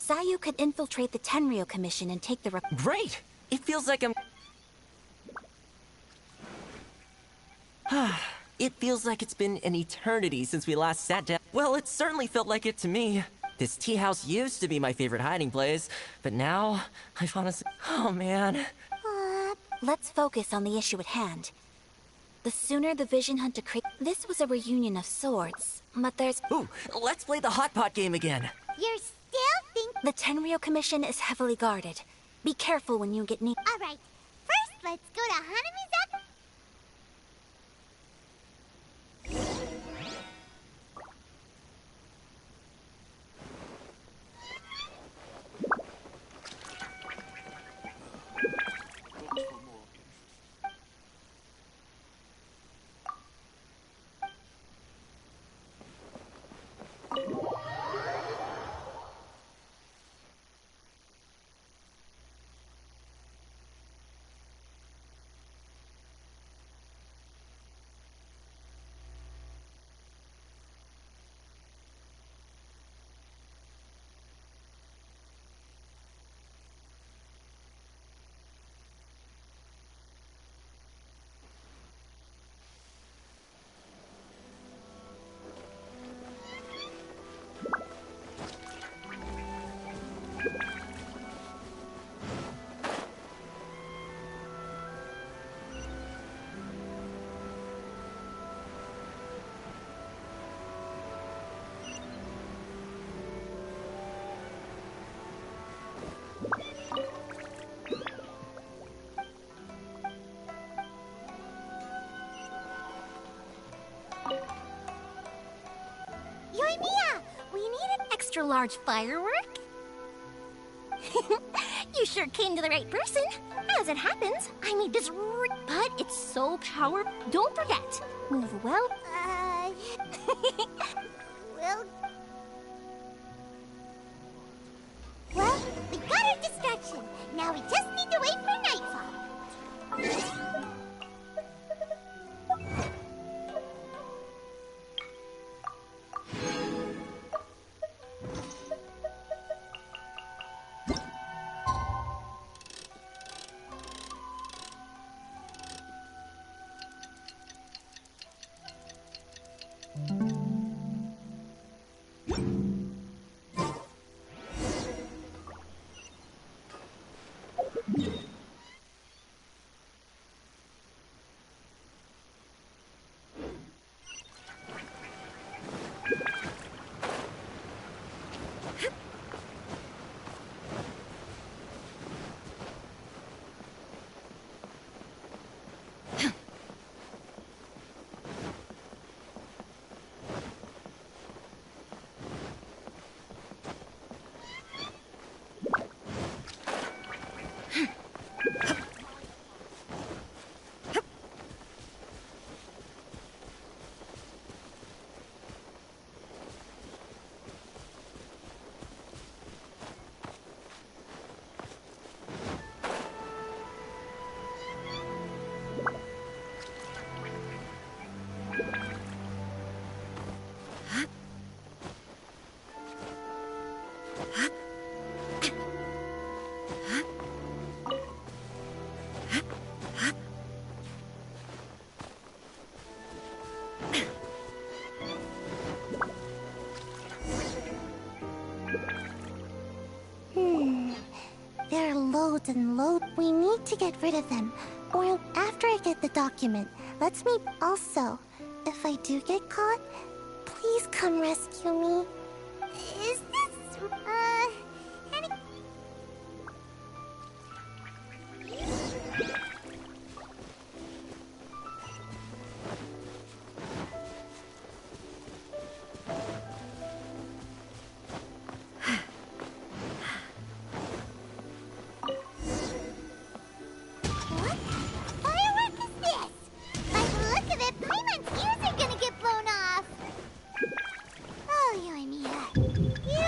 Sayu could infiltrate the Tenryo Commission and take the... Great! It feels like I'm... It feels like it's been an eternity since we last sat down. Well, it certainly felt like it to me. This tea house used to be my favorite hiding place, but now, I've honestly... Oh, man. Let's focus on the issue at hand. The sooner the Vision Hunt decree... This was a reunion of sorts, but there's... Ooh, let's play the hot pot game again. You're still thinking... The Tenryo Commission is heavily guarded. Be careful when you get near... Alright, first let's go to Hanamizaka... Yoimiya, we need an extra large firework. You sure came to the right person. As it happens, I made this but it's so powerful. Don't forget, move well. Well, we got our distraction. Now we just need to wait for nightfall. There are loads and loads. We need to get rid of them. Or after I get the document, let's meet also. If I do get caught, please come rescue me. Is this, You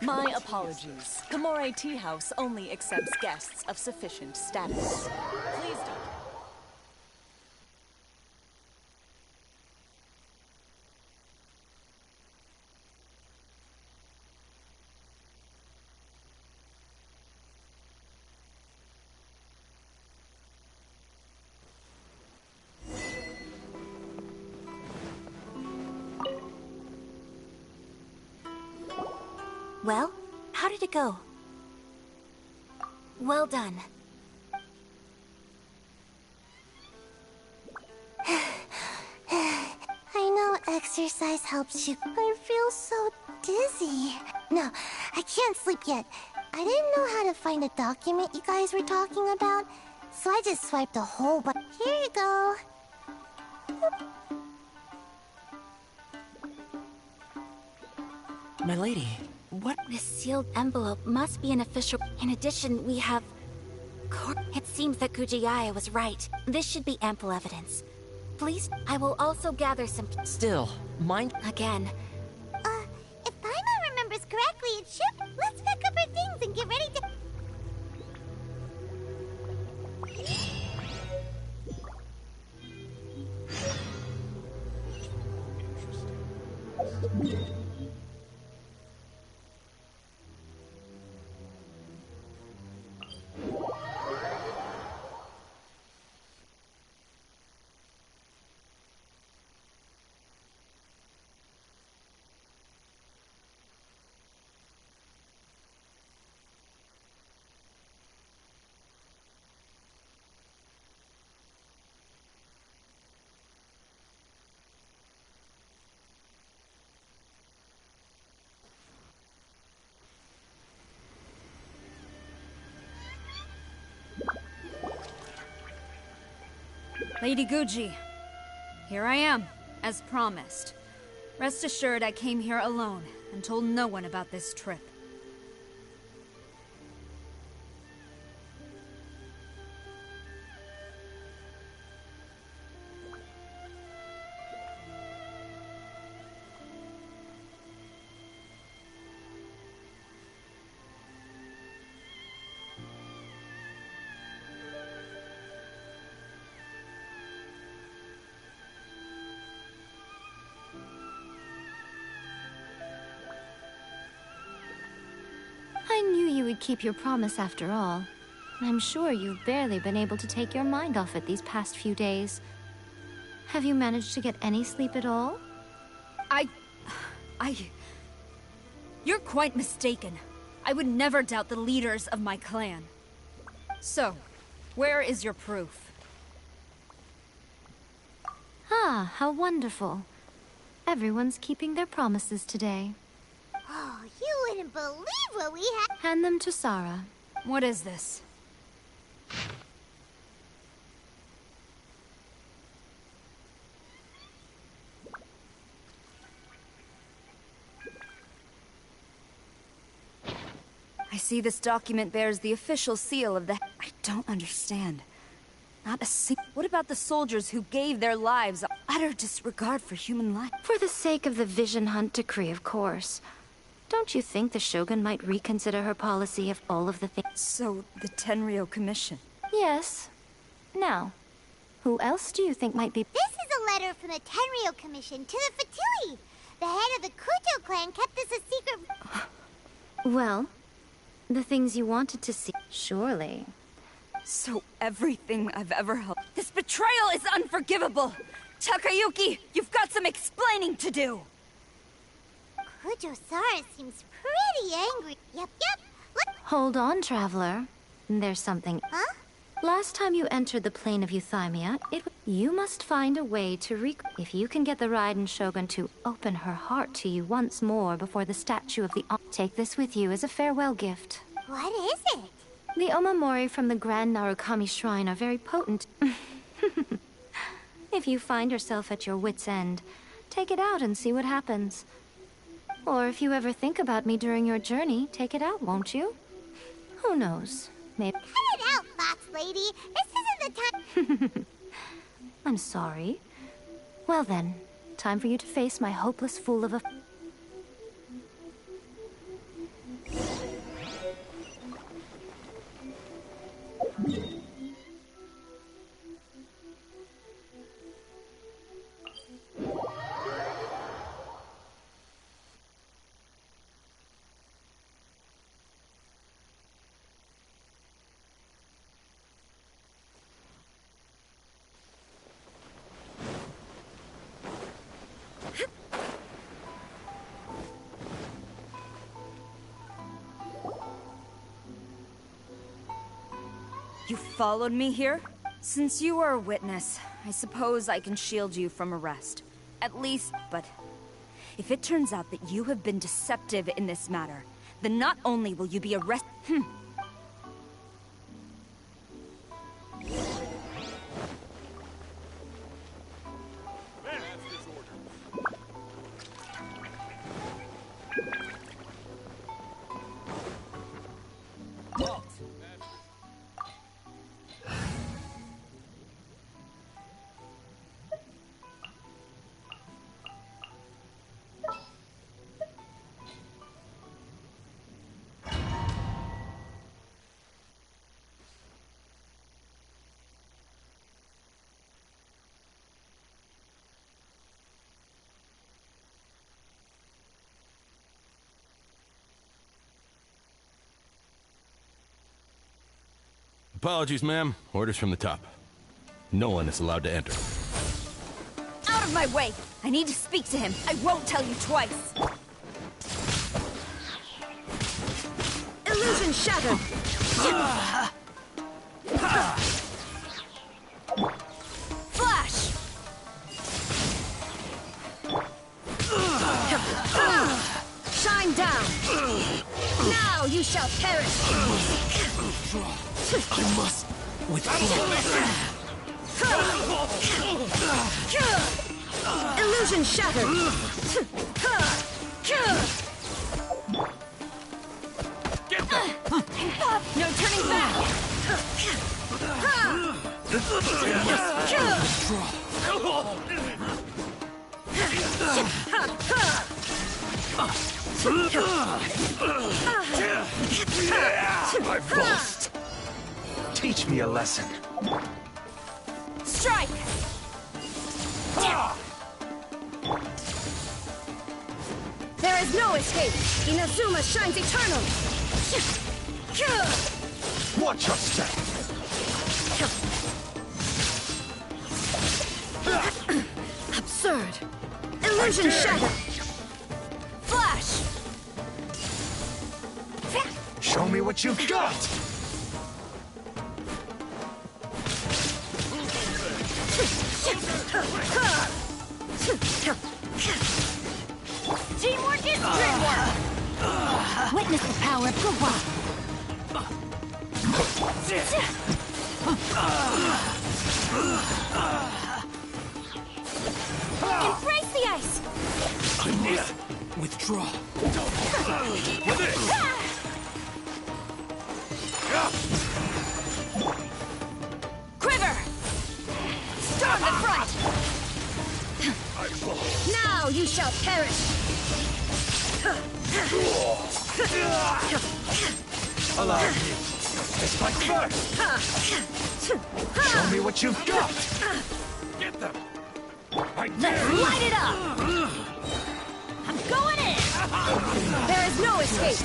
My apologies. Kamore Tea House only accepts guests of sufficient status. Please don't. Well, how did it go? Well done. I know exercise helps you. I feel so dizzy. No, I can't sleep yet. I didn't know how to find a document you guys were talking about, so I just swiped a whole bunch. Here you go. My lady, what? This sealed envelope must be an official. In addition, we have... It seems that Kujiaya was right. This should be ample evidence. Please, I will also gather some... Still, mind... Again. If Paimon remembers correctly, it should... Let's pack up our things and get ready to... Lady Guji, here I am, as promised. Rest assured I came here alone and told no one about this trip. I knew you would keep your promise after all. I'm sure you've barely been able to take your mind off it these past few days. Have you managed to get any sleep at all? You're quite mistaken. I would never doubt the leaders of my clan. So, where is your proof? Ah, how wonderful. Everyone's keeping their promises today. Oh, you wouldn't believe what we have. Hand them to Sarah. What is this? I see this document bears the official seal of the... I don't understand. Not a single... What about the soldiers who gave their lives utter disregard for human life? For the sake of the Vision Hunt decree, of course. Don't you think the Shogun might reconsider her policy of all of the things? So, the Tenryo Commission? Yes. Now, who else do you think might be... This is a letter from the Tenryo Commission to the Fatui. The head of the Kujo clan kept this a secret... Well, the things you wanted to see. Surely. So everything I've ever held... This betrayal is unforgivable! Takayuki, you've got some explaining to do! Kujo-Sara seems pretty angry. Yep. Hold on, Traveler. There's something... Huh? Last time you entered the plane of Euthymia, you must find a way to If you can get the Raiden Shogun to open her heart to you once more before the statue of the... Take this with you as a farewell gift. What is it? The Omamori from the Grand Narukami Shrine are very potent. If you find yourself at your wit's end, take it out and see what happens. Or if you ever think about me during your journey, take it out, won't you? Who knows? Maybe... Cut it out, Fox Lady! This isn't the time... I'm sorry. Well then, time for you to face my hopeless fool of a... You followed me here? Since you are a witness, I suppose I can shield you from arrest. At least, but if it turns out that you have been deceptive in this matter, then not only will you be arrested. Apologies, ma'am. Orders from the top. No one is allowed to enter. Out of my way! I need to speak to him. I won't tell you twice. Illusion shattered! Flash! Shine down! Now you shall perish! I must withdraw. Illusion shattered! Get them! No turning back! I've lost. Teach me a lesson. Strike! There is no escape! Inazuma shines eternal! Watch your step! Absurd! Illusion shattered! Flash! Show me what you've got! Teamwork is dreamwork! Witness the power of Guwa. Embrace the ice! I must withdraw. With it! Quiver! Storm the front! Now you shall perish! Allow me to strike first! Show me what you've got! Get them! Let's light it up! I'm going in! There is no escape!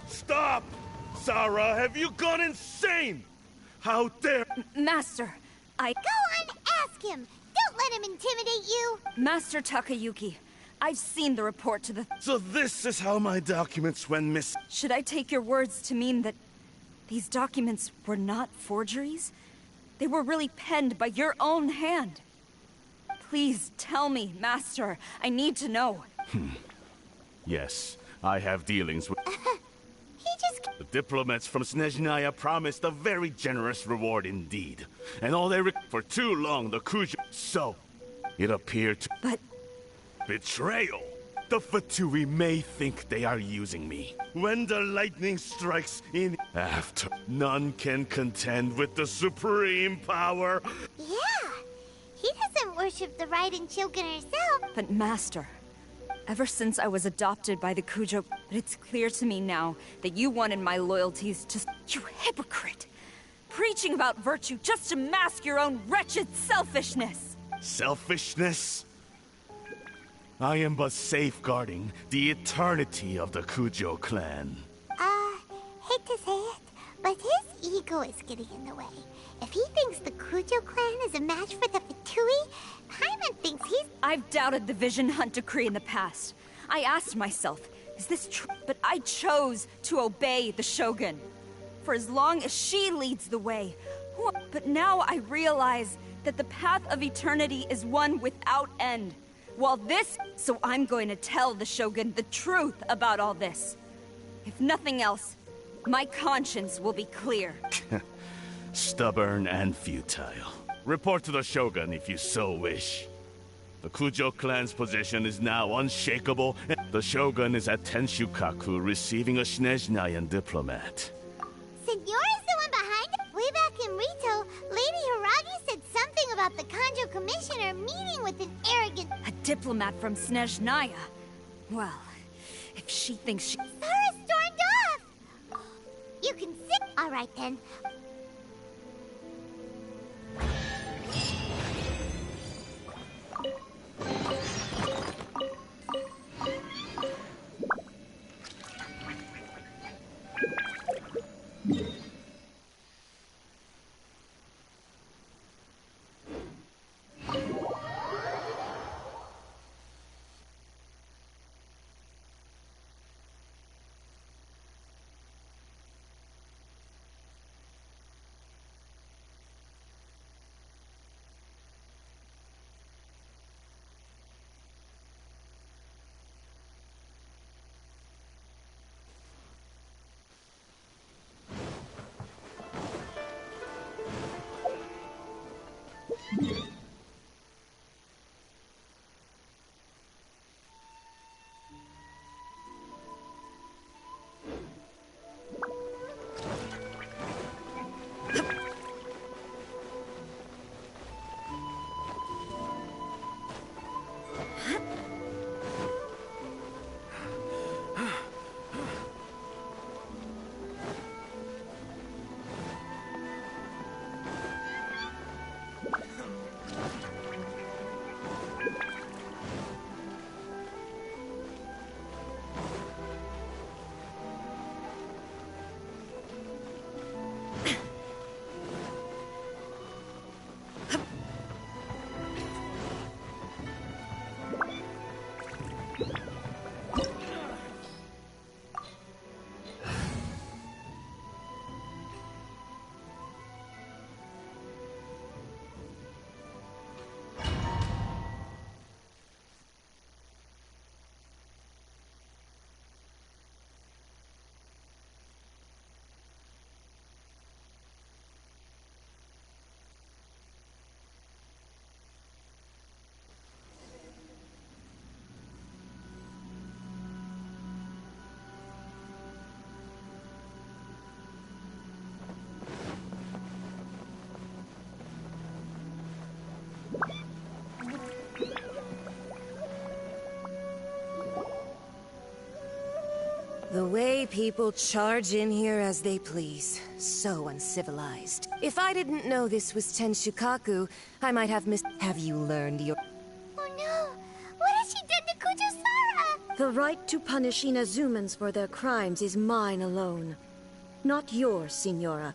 Stop! Sarah, have you gone insane? How dare— Master, Go on, ask him! Don't let him intimidate you! Master Takayuki, I've seen the report to the— So this is how my documents went missing. Should I take your words to mean that these documents were not forgeries? They were really penned by your own hand. Please tell me, Master. I need to know. Yes, I have dealings with— He just— The diplomats from Snezhnaya promised a very generous reward indeed. And all they for too long, the Kujo— So, it appeared to— But— Betrayal! The Fatui may think they are using me. When the lightning strikes in after, none can contend with the supreme power. Yeah! He doesn't worship the Raiden Shogun herself. But Master, ever since I was adopted by the Kujo, it's clear to me now that you wanted my loyalties to— You hypocrite! Preaching about virtue just to mask your own wretched selfishness! Selfishness? I am but safeguarding the eternity of the Kujo clan. Hate to say it, but his ego is getting in the way. If he thinks the Kujo clan is a match for the Fatui, Paimon thinks he's— I've doubted the Vision Hunt decree in the past. I asked myself, Is this true? But I chose to obey the Shogun. For as long as she leads the way. But now I realize that the path of eternity is one without end. So I'm going to tell the Shogun the truth about all this. If nothing else, my conscience will be clear. Stubborn and futile. Report to the Shogun if you so wish. The Kujo clan's position is now unshakable. The Shogun is at Tenshukaku receiving a Snezhnayan diplomat. Senyora's the one behind it. Way back in Rito, Lady Hiragi said something about the Kanjo Commissioner meeting with an arrogant... A diplomat from Snezhnaya. Well, if she thinks she... Sara stormed off! You can sit... Alright then. The way people charge in here as they please. So uncivilized. If I didn't know this was Tenshukaku, I might have Have you learned your... Oh no! What has she done to Kujo-Sara? The right to punish Inazumans for their crimes is mine alone. Not yours, Signora.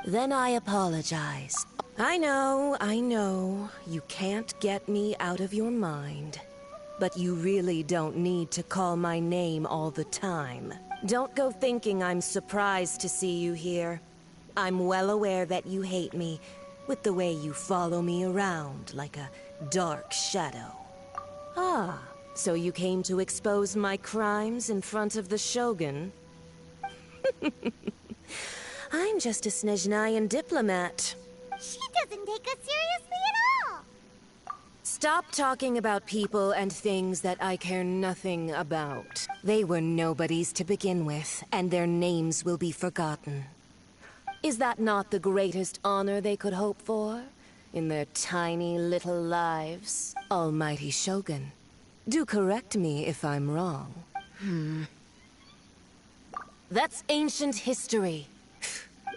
Then I apologize. I know. You can't get me out of your mind. But you really don't need to call my name all the time. Don't go thinking I'm surprised to see you here. I'm well aware that you hate me, with the way you follow me around like a dark shadow. Ah, so you came to expose my crimes in front of the Shogun? I'm just a Snezhnayan diplomat. She doesn't take us seriously at all! Stop talking about people and things that I care nothing about. They were nobodies to begin with, and their names will be forgotten. Is that not the greatest honor they could hope for? In their tiny little lives? Almighty Shogun, do correct me if I'm wrong. That's ancient history.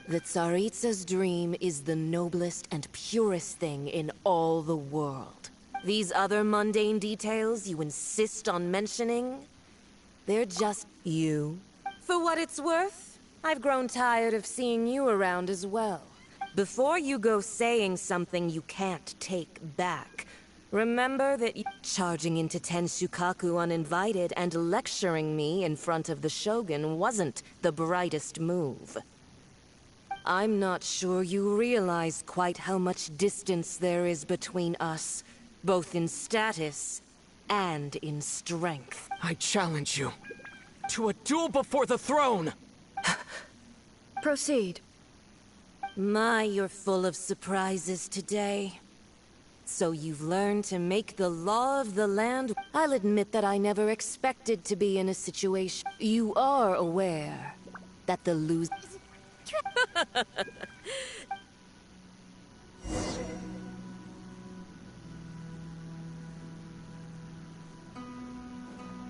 The Tsaritsa's dream is the noblest and purest thing in all the world. These other mundane details you insist on mentioning, they're just you. For what it's worth, I've grown tired of seeing you around as well. Before you go saying something you can't take back, remember that Charging into Tenshukaku uninvited and lecturing me in front of the Shogun wasn't the brightest move. I'm not sure you realize quite how much distance there is between us, both in status and in strength. I challenge you to a duel before the throne! Proceed. My, you're full of surprises today. So you've learned to make the law of the land? I'll admit that I never expected to be in a situation. You are aware that the lose...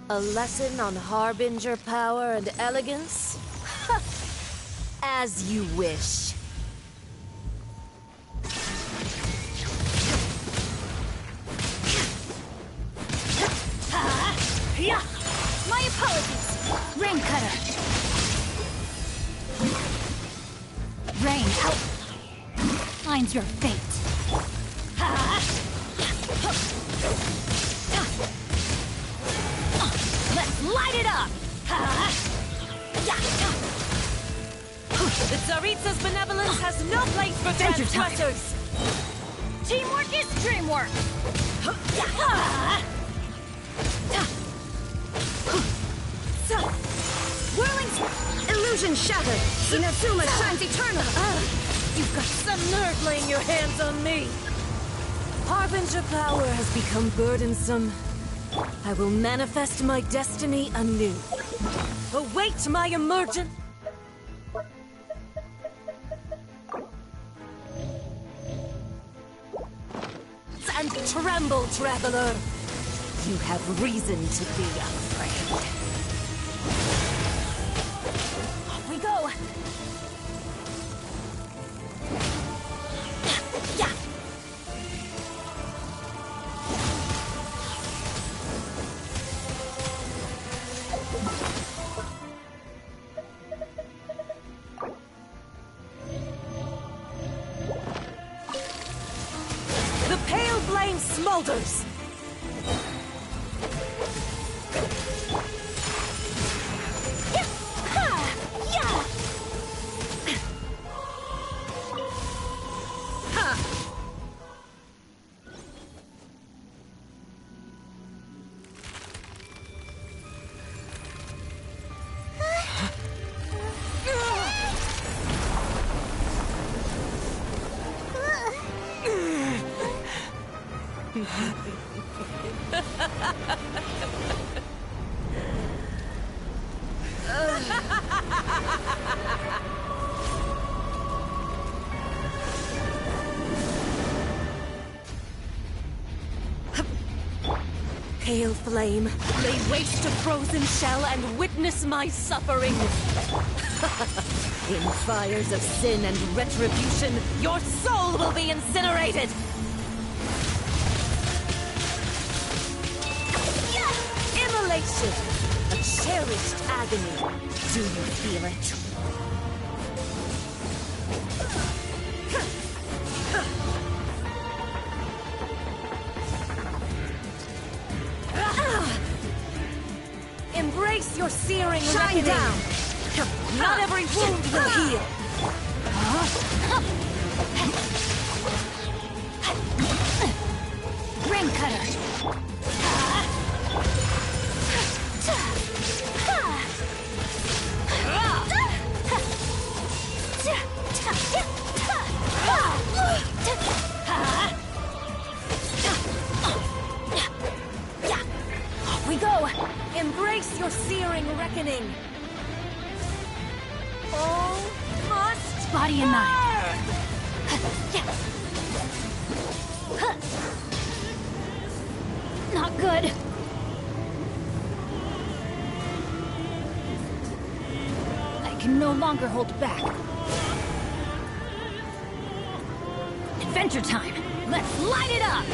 A lesson on Harbinger power and elegance? As you wish. Yeah. My apologies. Rain cutter. Rain out. Mine's your fate. Let's light it up. The Tsaritsa's benevolence has no place for transgressors. Teamwork is dreamwork. Whirling illusion shattered. Inazuma shines eternal. You've got some nerve laying your hands on me. Harbinger power has become burdensome. I will manifest my destiny anew. Await my emergence. And tremble, traveler. You have reason to be afraid. Off we go. Yeah. The pale flame smolders. Pale flame, lay waste to frozen shell and witness my suffering. In fires of sin and retribution, your soul will be incinerated. Immolation, a cherished agony. Do you feel it? Embrace your searing reckoning. Down. Not every wound will heal. Rain cutter. Off we go. Embrace your searing reckoning. Almost body and mind. Not good. I can no longer hold back. Adventure time. Let's light it up.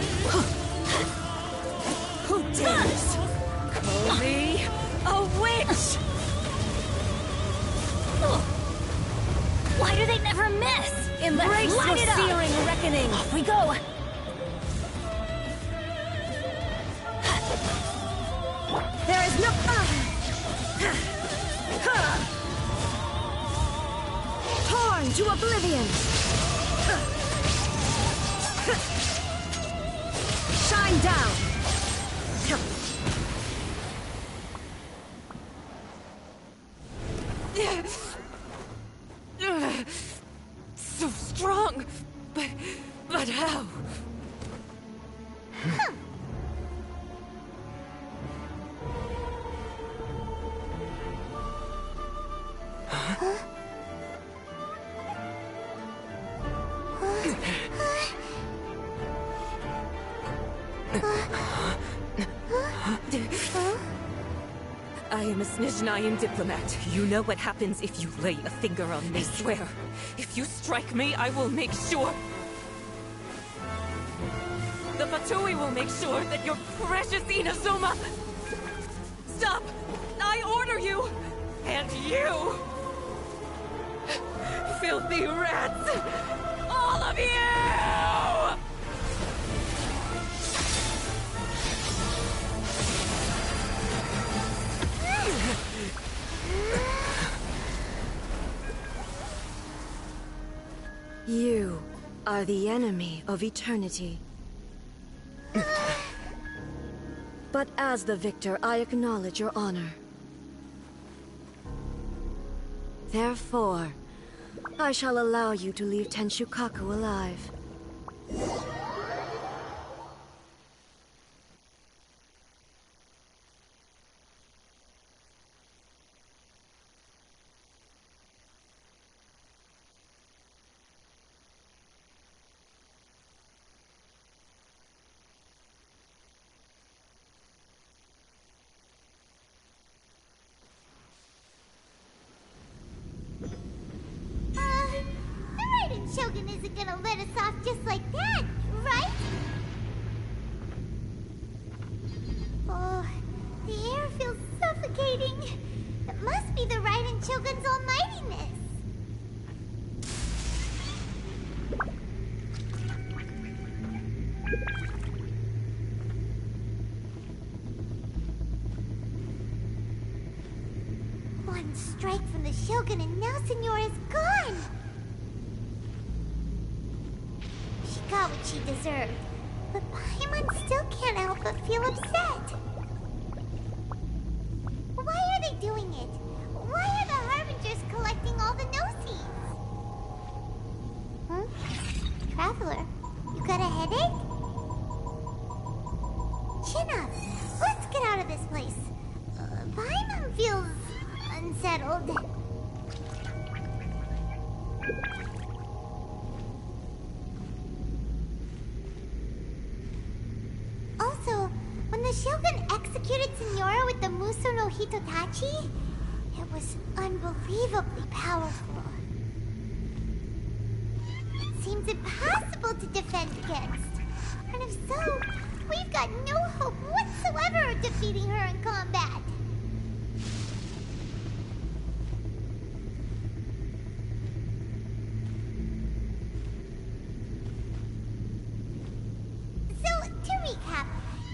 Who dares call me a witch? Why do they never miss? Embrace your searing reckoning. Off we go. into oblivion! Shine down! So strong, but how? I am a Snezhnayan diplomat. You know what happens if you lay a finger on me, swear. If you strike me, I will make sure... The Fatui will make sure that your precious Inazuma... Stop! I order you! And you! Filthy rats! All of you! You are the enemy of eternity. But as the victor, I acknowledge your honor. Therefore, I shall allow you to leave Tenshukaku alive. The Raiden Shogun isn't gonna let us off just like that, right? Oh, the air feels suffocating. It must be the Raiden Shogun's almightiness. One strike from the Shogun and now Senora is gone! She got what she deserved, but Paimon still can't help but feel upset. Why are they doing it? Why are the Harbingers collecting all the no-seeds? Huh? Traveler, you got a headache? Chin up! Let's get out of this place. Paimon feels... unsettled. Also, when the Shogun executed Senora with the Muso no Hitotachi, it was unbelievably powerful. It seems impossible to defend against. And if so, we've got no hope whatsoever of defeating her in combat. Recap.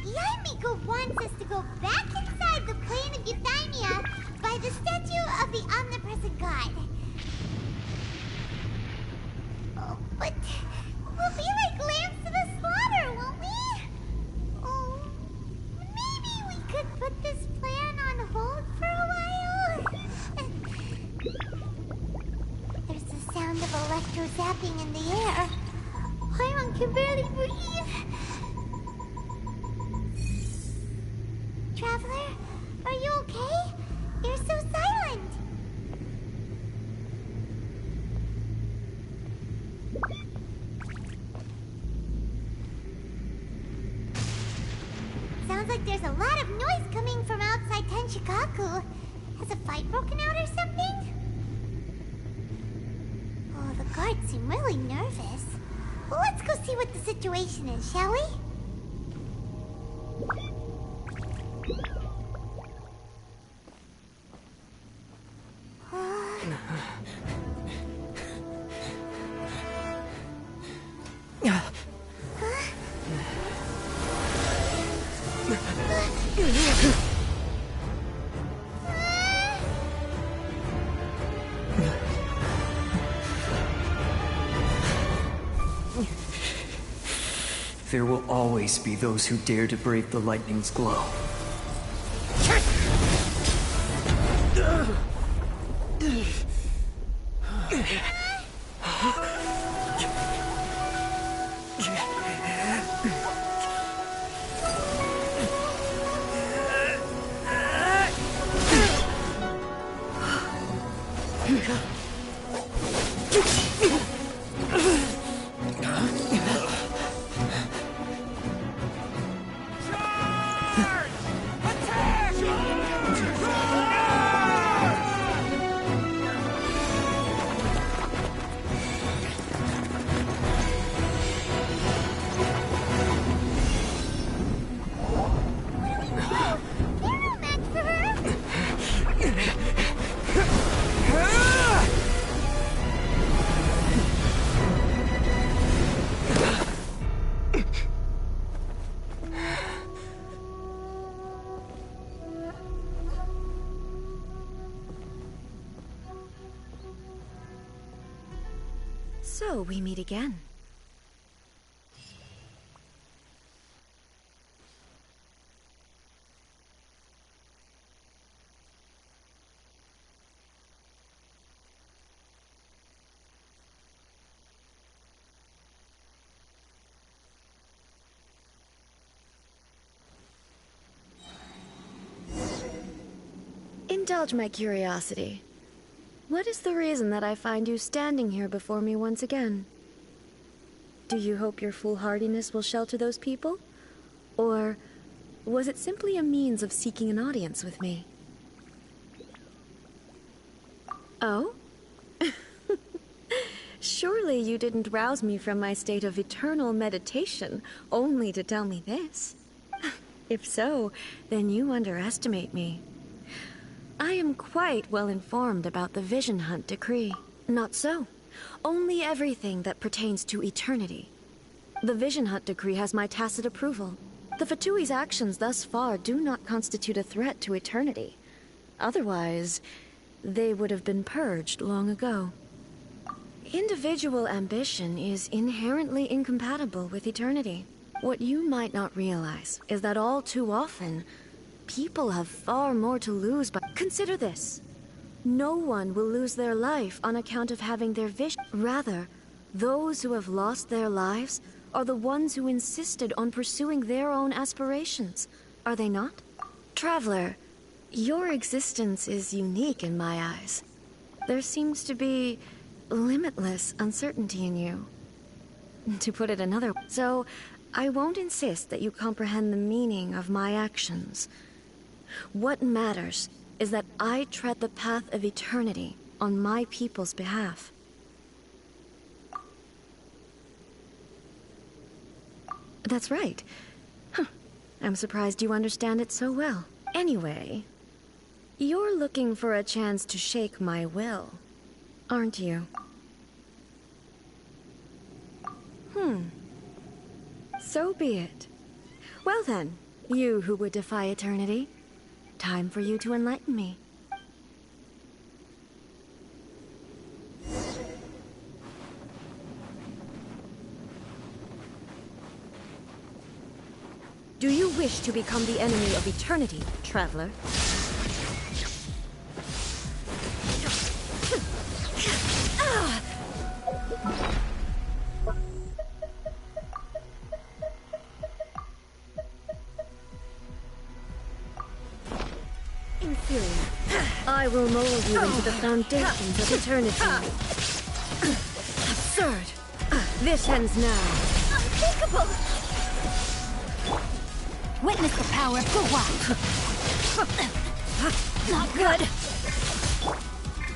Yaimiko wants us to go back inside the plane of Euthymia by the statue of the omnipresent god. Oh, but we'll be like lambs to the slaughter, won't we? Oh, maybe we could put this plan on hold for a while? There's the sound of electro-zapping in the air. Paimon can barely breathe. Traveler, are you okay? You're so silent. Sounds like there's a lot of noise coming from outside Tenshukaku. Has a fight broken out or something? Oh, the guards seem really nervous. Well, let's go see what the situation is, shall we? There will always be those who dare to brave the lightning's glow. So, we meet again. Indulge my curiosity. What is the reason that I find you standing here before me once again? Do you hope your foolhardiness will shelter those people? Or was it simply a means of seeking an audience with me? Oh? Surely you didn't rouse me from my state of eternal meditation only to tell me this. If so, then you underestimate me. I am quite well informed about the Vision Hunt decree. Not so. Only everything that pertains to eternity. The Vision Hunt decree has my tacit approval. The Fatui's actions thus far do not constitute a threat to eternity. Otherwise, they would have been purged long ago. Individual ambition is inherently incompatible with eternity. What you might not realize is that all too often, people have far more to lose by— Consider this. No one will lose their life on account of having their vision. Rather, those who have lost their lives are the ones who insisted on pursuing their own aspirations. Are they not? Traveler, your existence is unique in my eyes. There seems to be limitless uncertainty in you. To put it another way. So, I won't insist that you comprehend the meaning of my actions. What matters is that I tread the path of eternity on my people's behalf. That's right. Huh. I'm surprised you understand it so well. Anyway, you're looking for a chance to shake my will, aren't you? So be it. Well then, you who would defy eternity, time for you to enlighten me. Do you wish to become the enemy of eternity, traveler? I will mold you into the foundations of eternity. Absurd! This ends now. Unthinkable! Witness the power of Gua. Not good!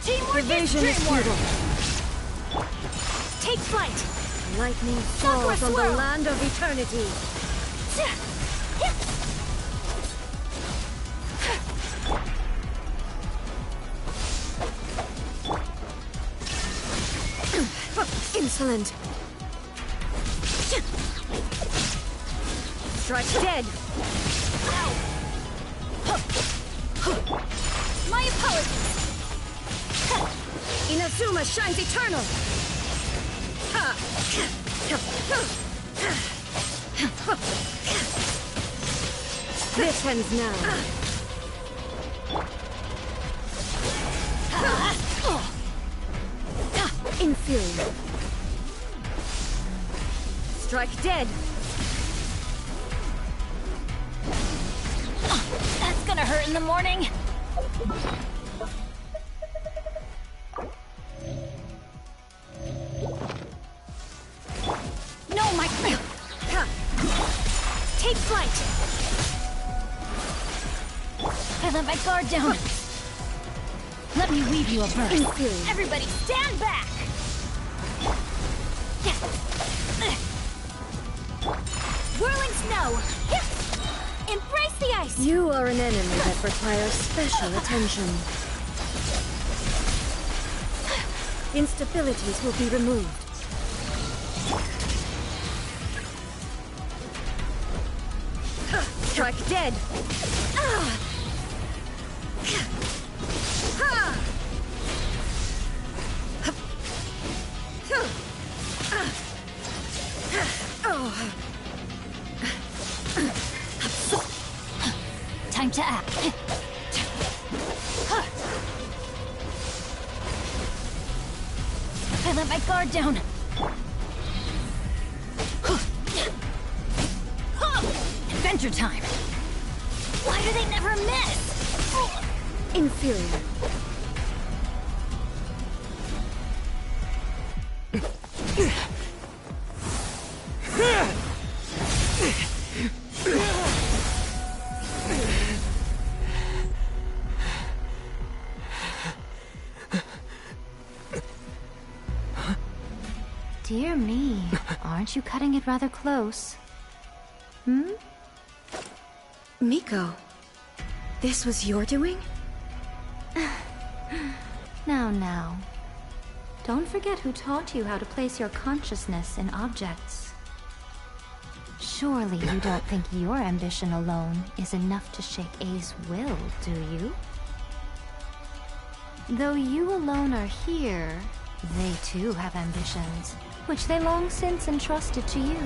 Teamwork Evasion is futile. Take flight! Lightning falls on the land of eternity. Insolent. Strike dead. My apologies. Inazuma shines eternal. This ends now. Inferior. Strike dead. That's gonna hurt in the morning. No, my... Take flight. I let my guard down. Let me weave you a burst. Everybody stand back! Whirling snow! Embrace the ice! You are an enemy that requires special attention. Instabilities will be removed. Strike dead! Time to act. I let my guard down. Adventure time. Why do they never miss? Inferior. Dear me, aren't you cutting it rather close? Hmm? Miko, this was your doing? Now. Don't forget who taught you how to place your consciousness in objects. Surely you don't think your ambition alone is enough to shake A's will, do you? Though you alone are here, they too have ambitions, which they long since entrusted to you.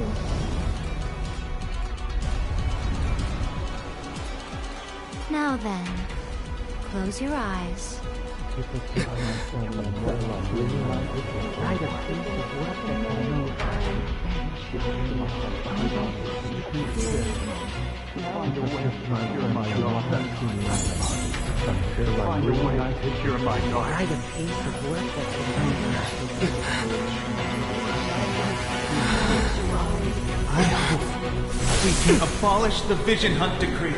Now then, close your eyes. I hope we can abolish the Vision Hunt Decree.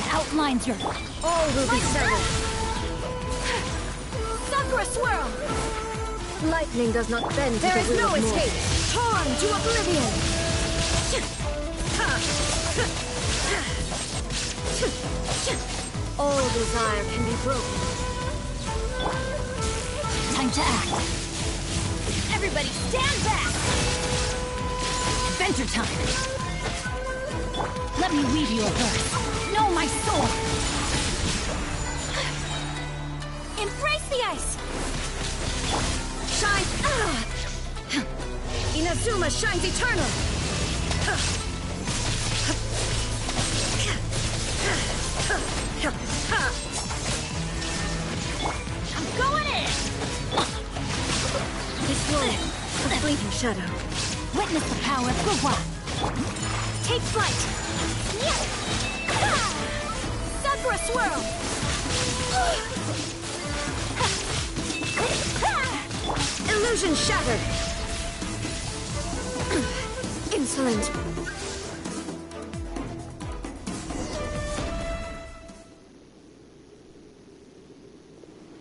Outlines your... All will be severed. Sakura swirl! Lightning does not bend to the will of no mortals. escape! Torn to oblivion! All desire can be broken. Time to act. Everybody stand back! Adventure time! Let me weave you a verse. Know my soul! Embrace the ice! Shine! Inazuma shines eternal! I'm going in! This wall, a fleeting shadow. Witness the power of Gua. Take flight! Sakura swirl! Illusion shattered! Insolent!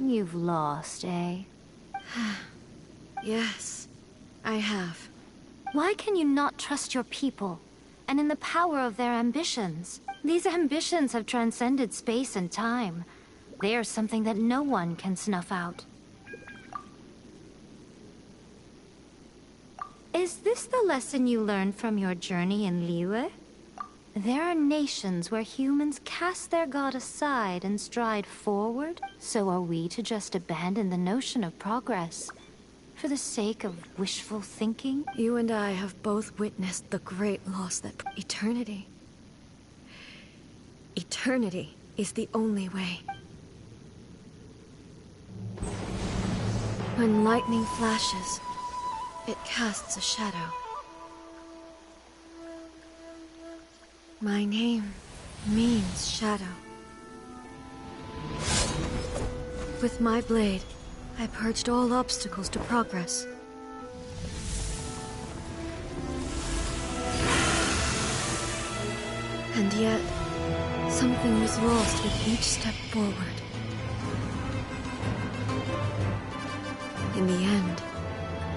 You've lost, eh? Yes, I have. Why can you not trust your people, and in the power of their ambitions? These ambitions have transcended space and time. There's something that no one can snuff out. Is this the lesson you learned from your journey in Liyue? There are nations where humans cast their god aside and stride forward, so are we to just abandon the notion of progress for the sake of wishful thinking? You and I have both witnessed the great loss that eternity. Eternity is the only way. When lightning flashes, it casts a shadow. My name means shadow. With my blade, I purged all obstacles to progress. And yet, something was lost with each step forward. In the end,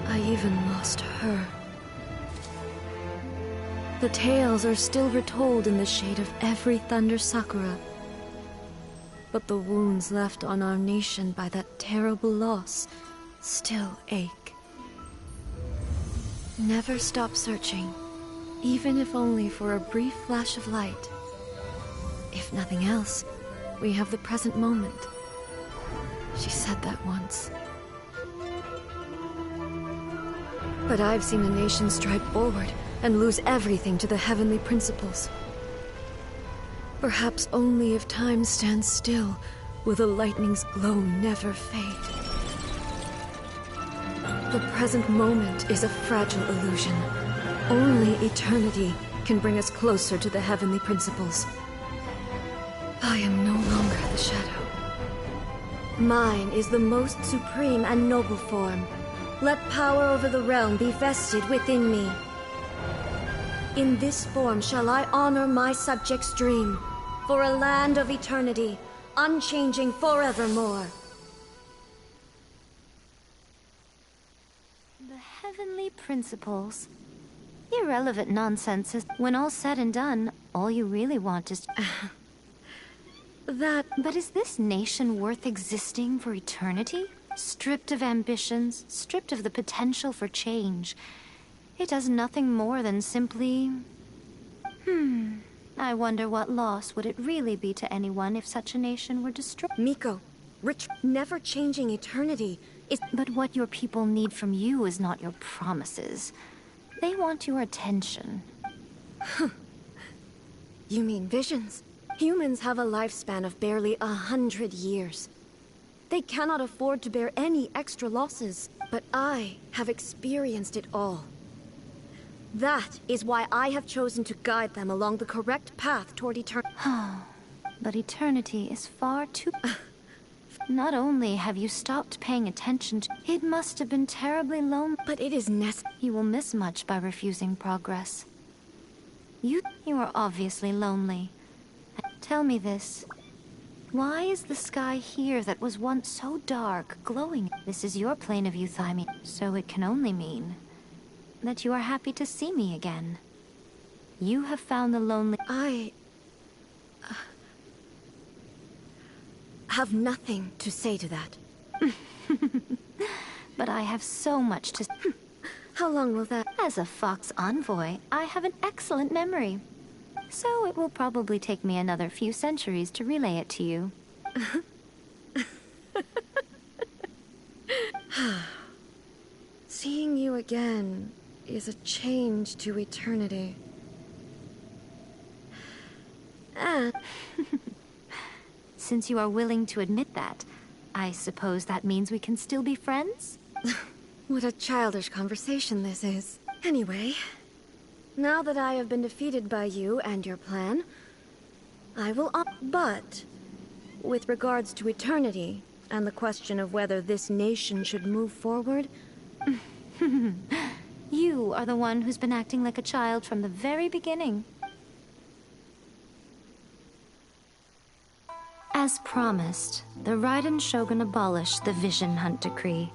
I even lost her. The tales are still retold in the shade of every Thunder Sakura. But the wounds left on our nation by that terrible loss still ache. Never stop searching, even if only for a brief flash of light. If nothing else, we have the present moment. She said that once. But I've seen a nation stride forward and lose everything to the heavenly principles. Perhaps only if time stands still will the lightning's glow never fade. The present moment is a fragile illusion. Only eternity can bring us closer to the heavenly principles. I am no longer the shadow. Mine is the most supreme and noble form. Let power over the realm be vested within me. In this form shall I honor my subjects' dream, for a land of eternity, unchanging forevermore. The heavenly principles. Irrelevant nonsense is, when all's said and done, all you really want is... But is this nation worth existing for eternity? Stripped of ambitions, stripped of the potential for change. It does nothing more than simply... I wonder what loss would it really be to anyone if such a nation were destroyed? Miko, never changing eternity is... But what your people need from you is not your promises. They want your attention. You mean visions? Humans have a lifespan of barely 100 years. They cannot afford to bear any extra losses. But I have experienced it all. That is why I have chosen to guide them along the correct path toward eternity. But eternity is far too... Not only have you stopped paying attention to... It must have been terribly lonely. But it is necessary. You will miss much by refusing progress. You are obviously lonely. Tell me this. Why is the sky here that was once so dark glowing? This is your plane of euthymia, so it can only mean that you are happy to see me again. You have found the lonely... I... have nothing to say to that. But I have so much to... How long will that... As a Fox envoy, I have an excellent memory. So it will probably take me another few centuries to relay it to you. Seeing you again is a change to eternity. And... Since you are willing to admit that, I suppose that means we can still be friends? What a childish conversation this is. Anyway, now that I have been defeated by you and your plan, I will but with regards to eternity and the question of whether this nation should move forward... You are the one who's been acting like a child from the very beginning. As promised, the Raiden Shogun abolished the Vision Hunt Decree.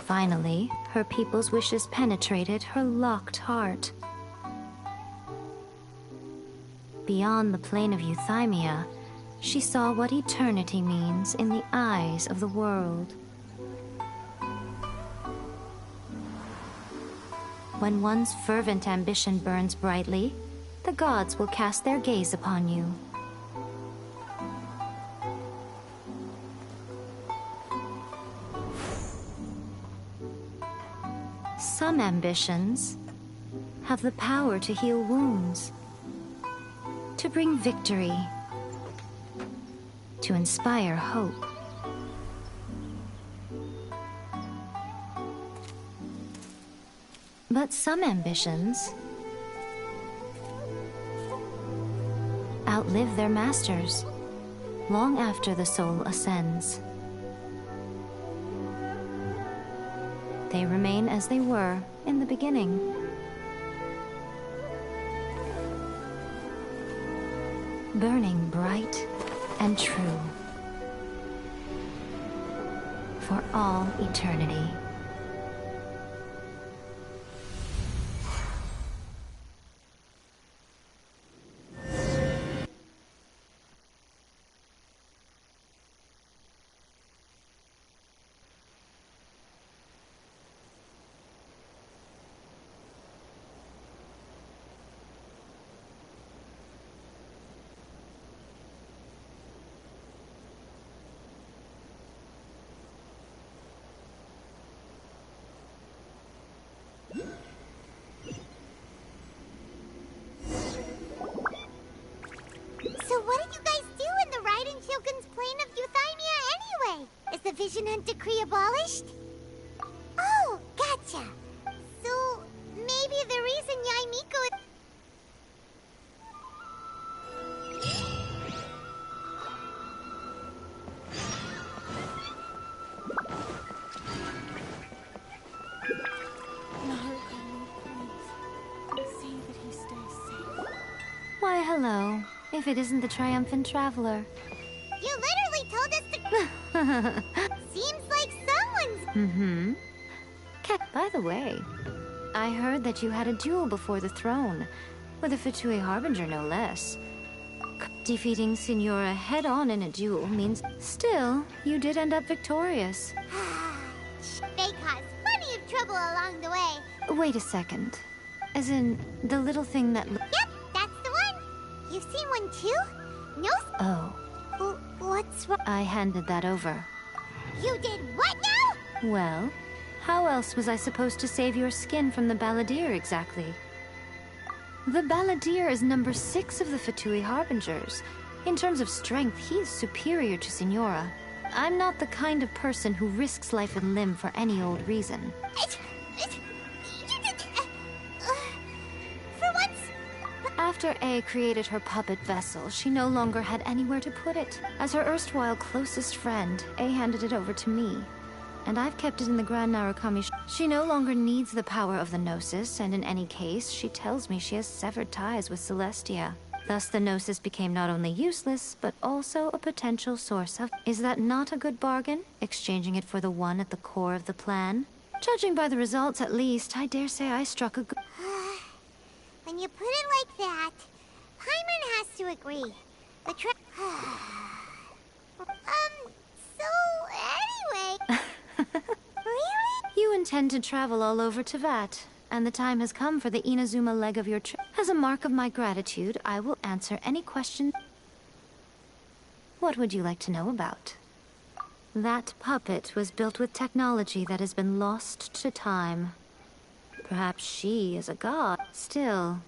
Finally, her people's wishes penetrated her locked heart. Beyond the plane of euthymia, she saw what eternity means in the eyes of the world. When one's fervent ambition burns brightly, the gods will cast their gaze upon you. Some ambitions have the power to heal wounds, to bring victory, to inspire hope. But some ambitions outlive their masters long after the soul ascends. They remain as they were in the beginning. Burning bright and true for all eternity. So what did you guys do in the Raiden Shogun's plane of euthymia anyway? Is the Vision Hunt decree abolished? Oh, gotcha. So maybe the reason Yaimiko is... Why, hello. If it isn't the triumphant traveler. You literally told us to... Seems like someone's... Mm-hmm. By the way, I heard that you had a duel before the throne, with a Fatui Harbinger no less. Defeating Signora head-on in a duel means... Still, you did end up victorious. They caused plenty of trouble along the way. Wait a second. As in, the little thing that... Yep, that's the one. You've seen one too? No... Oh. What's wrong? I handed that over. You did what now? Well, how else was I supposed to save your skin from the Balladeer exactly? The Balladeer is number 6 of the Fatui Harbingers. In terms of strength, he is superior to Signora. I'm not the kind of person who risks life and limb for any old reason. After A created her puppet vessel, she no longer had anywhere to put it. As her erstwhile closest friend, A handed it over to me. And I've kept it in the Grand Narukami. She no longer needs the power of the Gnosis, and in any case, she tells me she has severed ties with Celestia. Thus the Gnosis became not only useless, but also a potential source of... Is that not a good bargain? Exchanging it for the one at the core of the plan? Judging by the results, at least, I dare say I struck a good... When you put it like that, Paimon has to agree. The so anyway... Really? You intend to travel all over Teyvat, and the time has come for the Inazuma leg of your trip. As a mark of my gratitude, I will answer any question. What would you like to know about? That puppet was built with technology that has been lost to time. Perhaps she is a god. Still,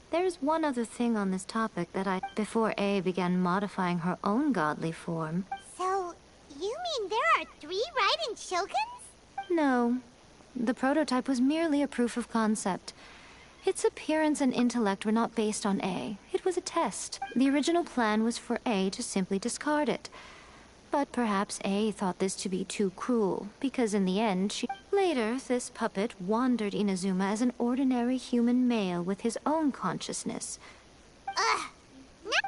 there's one other thing on this topic that before A began modifying her own godly form. So, you mean there are 3 Raiden Shoguns? No. The prototype was merely a proof of concept. Its appearance and intellect were not based on A. It was a test. The original plan was for A to simply discard it. But perhaps A thought this to be too cruel, because in the end she... Later, this puppet wandered Inazuma as an ordinary human male with his own consciousness.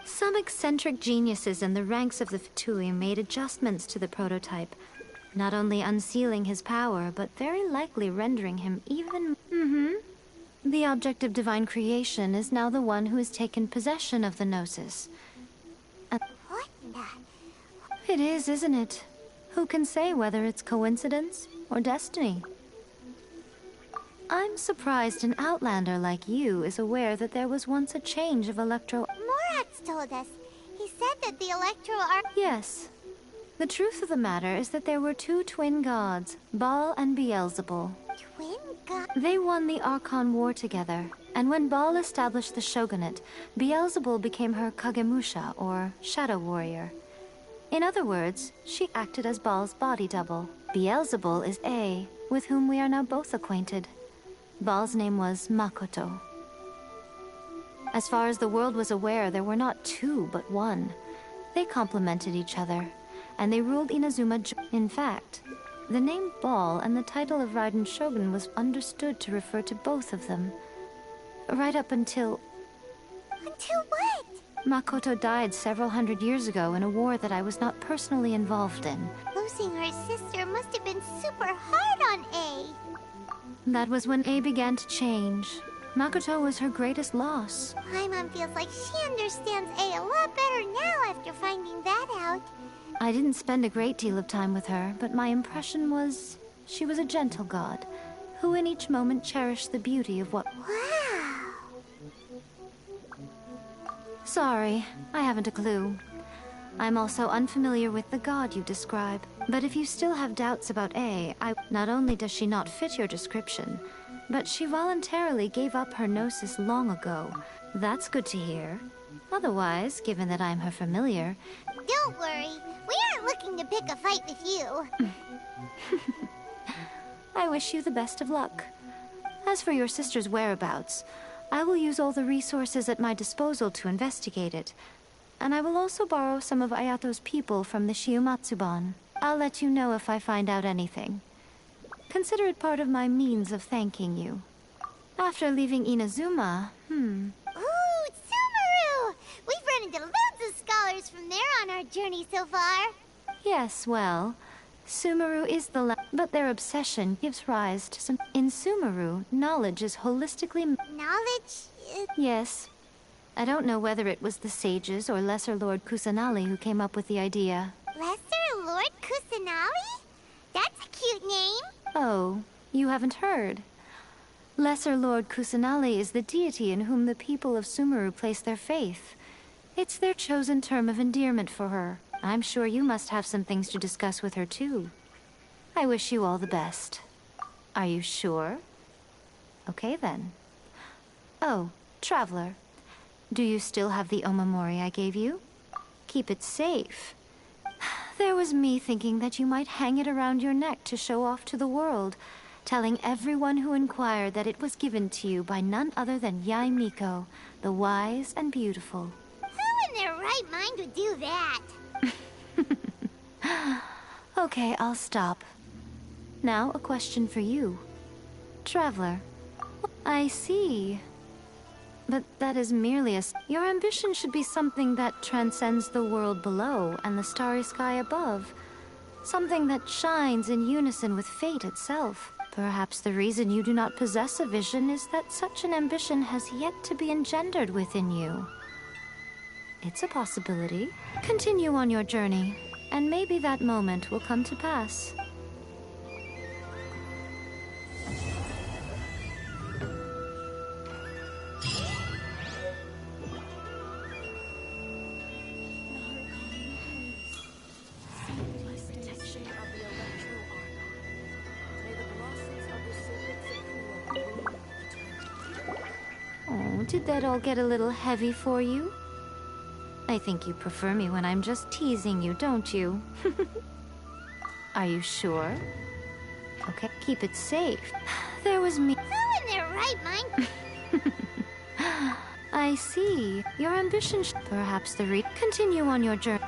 Some eccentric geniuses in the ranks of the Fatui made adjustments to the prototype, not only unsealing his power, but very likely rendering him even... The object of divine creation is now the one who has taken possession of the Gnosis. What? It is, isn't it? Who can say whether it's coincidence or destiny? I'm surprised an outlander like you is aware that there was once a change of Electro... Morat's told us. He said that the Electro are... Yes. The truth of the matter is that there were two twin gods, Baal and Beelzebul. Twin gods? They won the Archon War together, and when Baal established the shogunate, Beelzebul became her Kagemusha, or shadow warrior. In other words, she acted as Baal's body double. Beelzebul is A, with whom we are now both acquainted. Baal's name was Makoto. As far as the world was aware, there were not two, but one. They complemented each other, and they ruled Inazuma. In fact, the name Baal and the title of Raiden Shogun was understood to refer to both of them. Right up until... Until what? Makoto died several hundred years ago in a war that I was not personally involved in. Losing her sister must have been super hard on A. That was when A began to change. Makoto was her greatest loss. My mom feels like she understands A a lot better now after finding that out. I didn't spend a great deal of time with her, but my impression was she was a gentle god, who in each moment cherished the beauty of what... Wow! Sorry, I haven't a clue. I'm also unfamiliar with the god you describe. But if you still have doubts about A, not only does she not fit your description, but she voluntarily gave up her gnosis long ago. That's good to hear. Otherwise, given that I'm her familiar... Don't worry. We aren't looking to pick a fight with you. I wish you the best of luck. As for your sister's whereabouts, I will use all the resources at my disposal to investigate it. And I will also borrow some of Ayato's people from the Shiumatsuban. I'll let you know if I find out anything. Consider it part of my means of thanking you. After leaving Inazuma, Ooh, Sumeru! We've run into loads of scholars from there on our journey so far. Yes, well, Sumeru is but their obsession gives rise to some... In Sumeru, knowledge is holistically... Knowledge? Yes. I don't know whether it was the sages or Lesser Lord Kusanali who came up with the idea. Lesser Lord Kusanali? That's a cute name. Oh, you haven't heard. Lesser Lord Kusanali is the deity in whom the people of Sumeru place their faith. It's their chosen term of endearment for her. I'm sure you must have some things to discuss with her, too. I wish you all the best. Are you sure? Okay, then. Oh, Traveler. Do you still have the omamori I gave you? Keep it safe. There was me thinking that you might hang it around your neck to show off to the world, telling everyone who inquired that it was given to you by none other than Yae Miko, the wise and beautiful. Who in their right mind would do that? Okay, I'll stop. Now, a question for you. Traveler. I see. But that is merely a... Your ambition should be something that transcends the world below and the starry sky above. Something that shines in unison with fate itself. Perhaps the reason you do not possess a vision is that such an ambition has yet to be engendered within you. It's a possibility. Continue on your journey, and maybe that moment will come to pass. Oh, did that all get a little heavy for you? I think you prefer me when I'm just teasing you, don't you? Are you sure? Okay, keep it safe. There was me. Who in their right mind? I see. Your ambition perhaps the continue on your journey.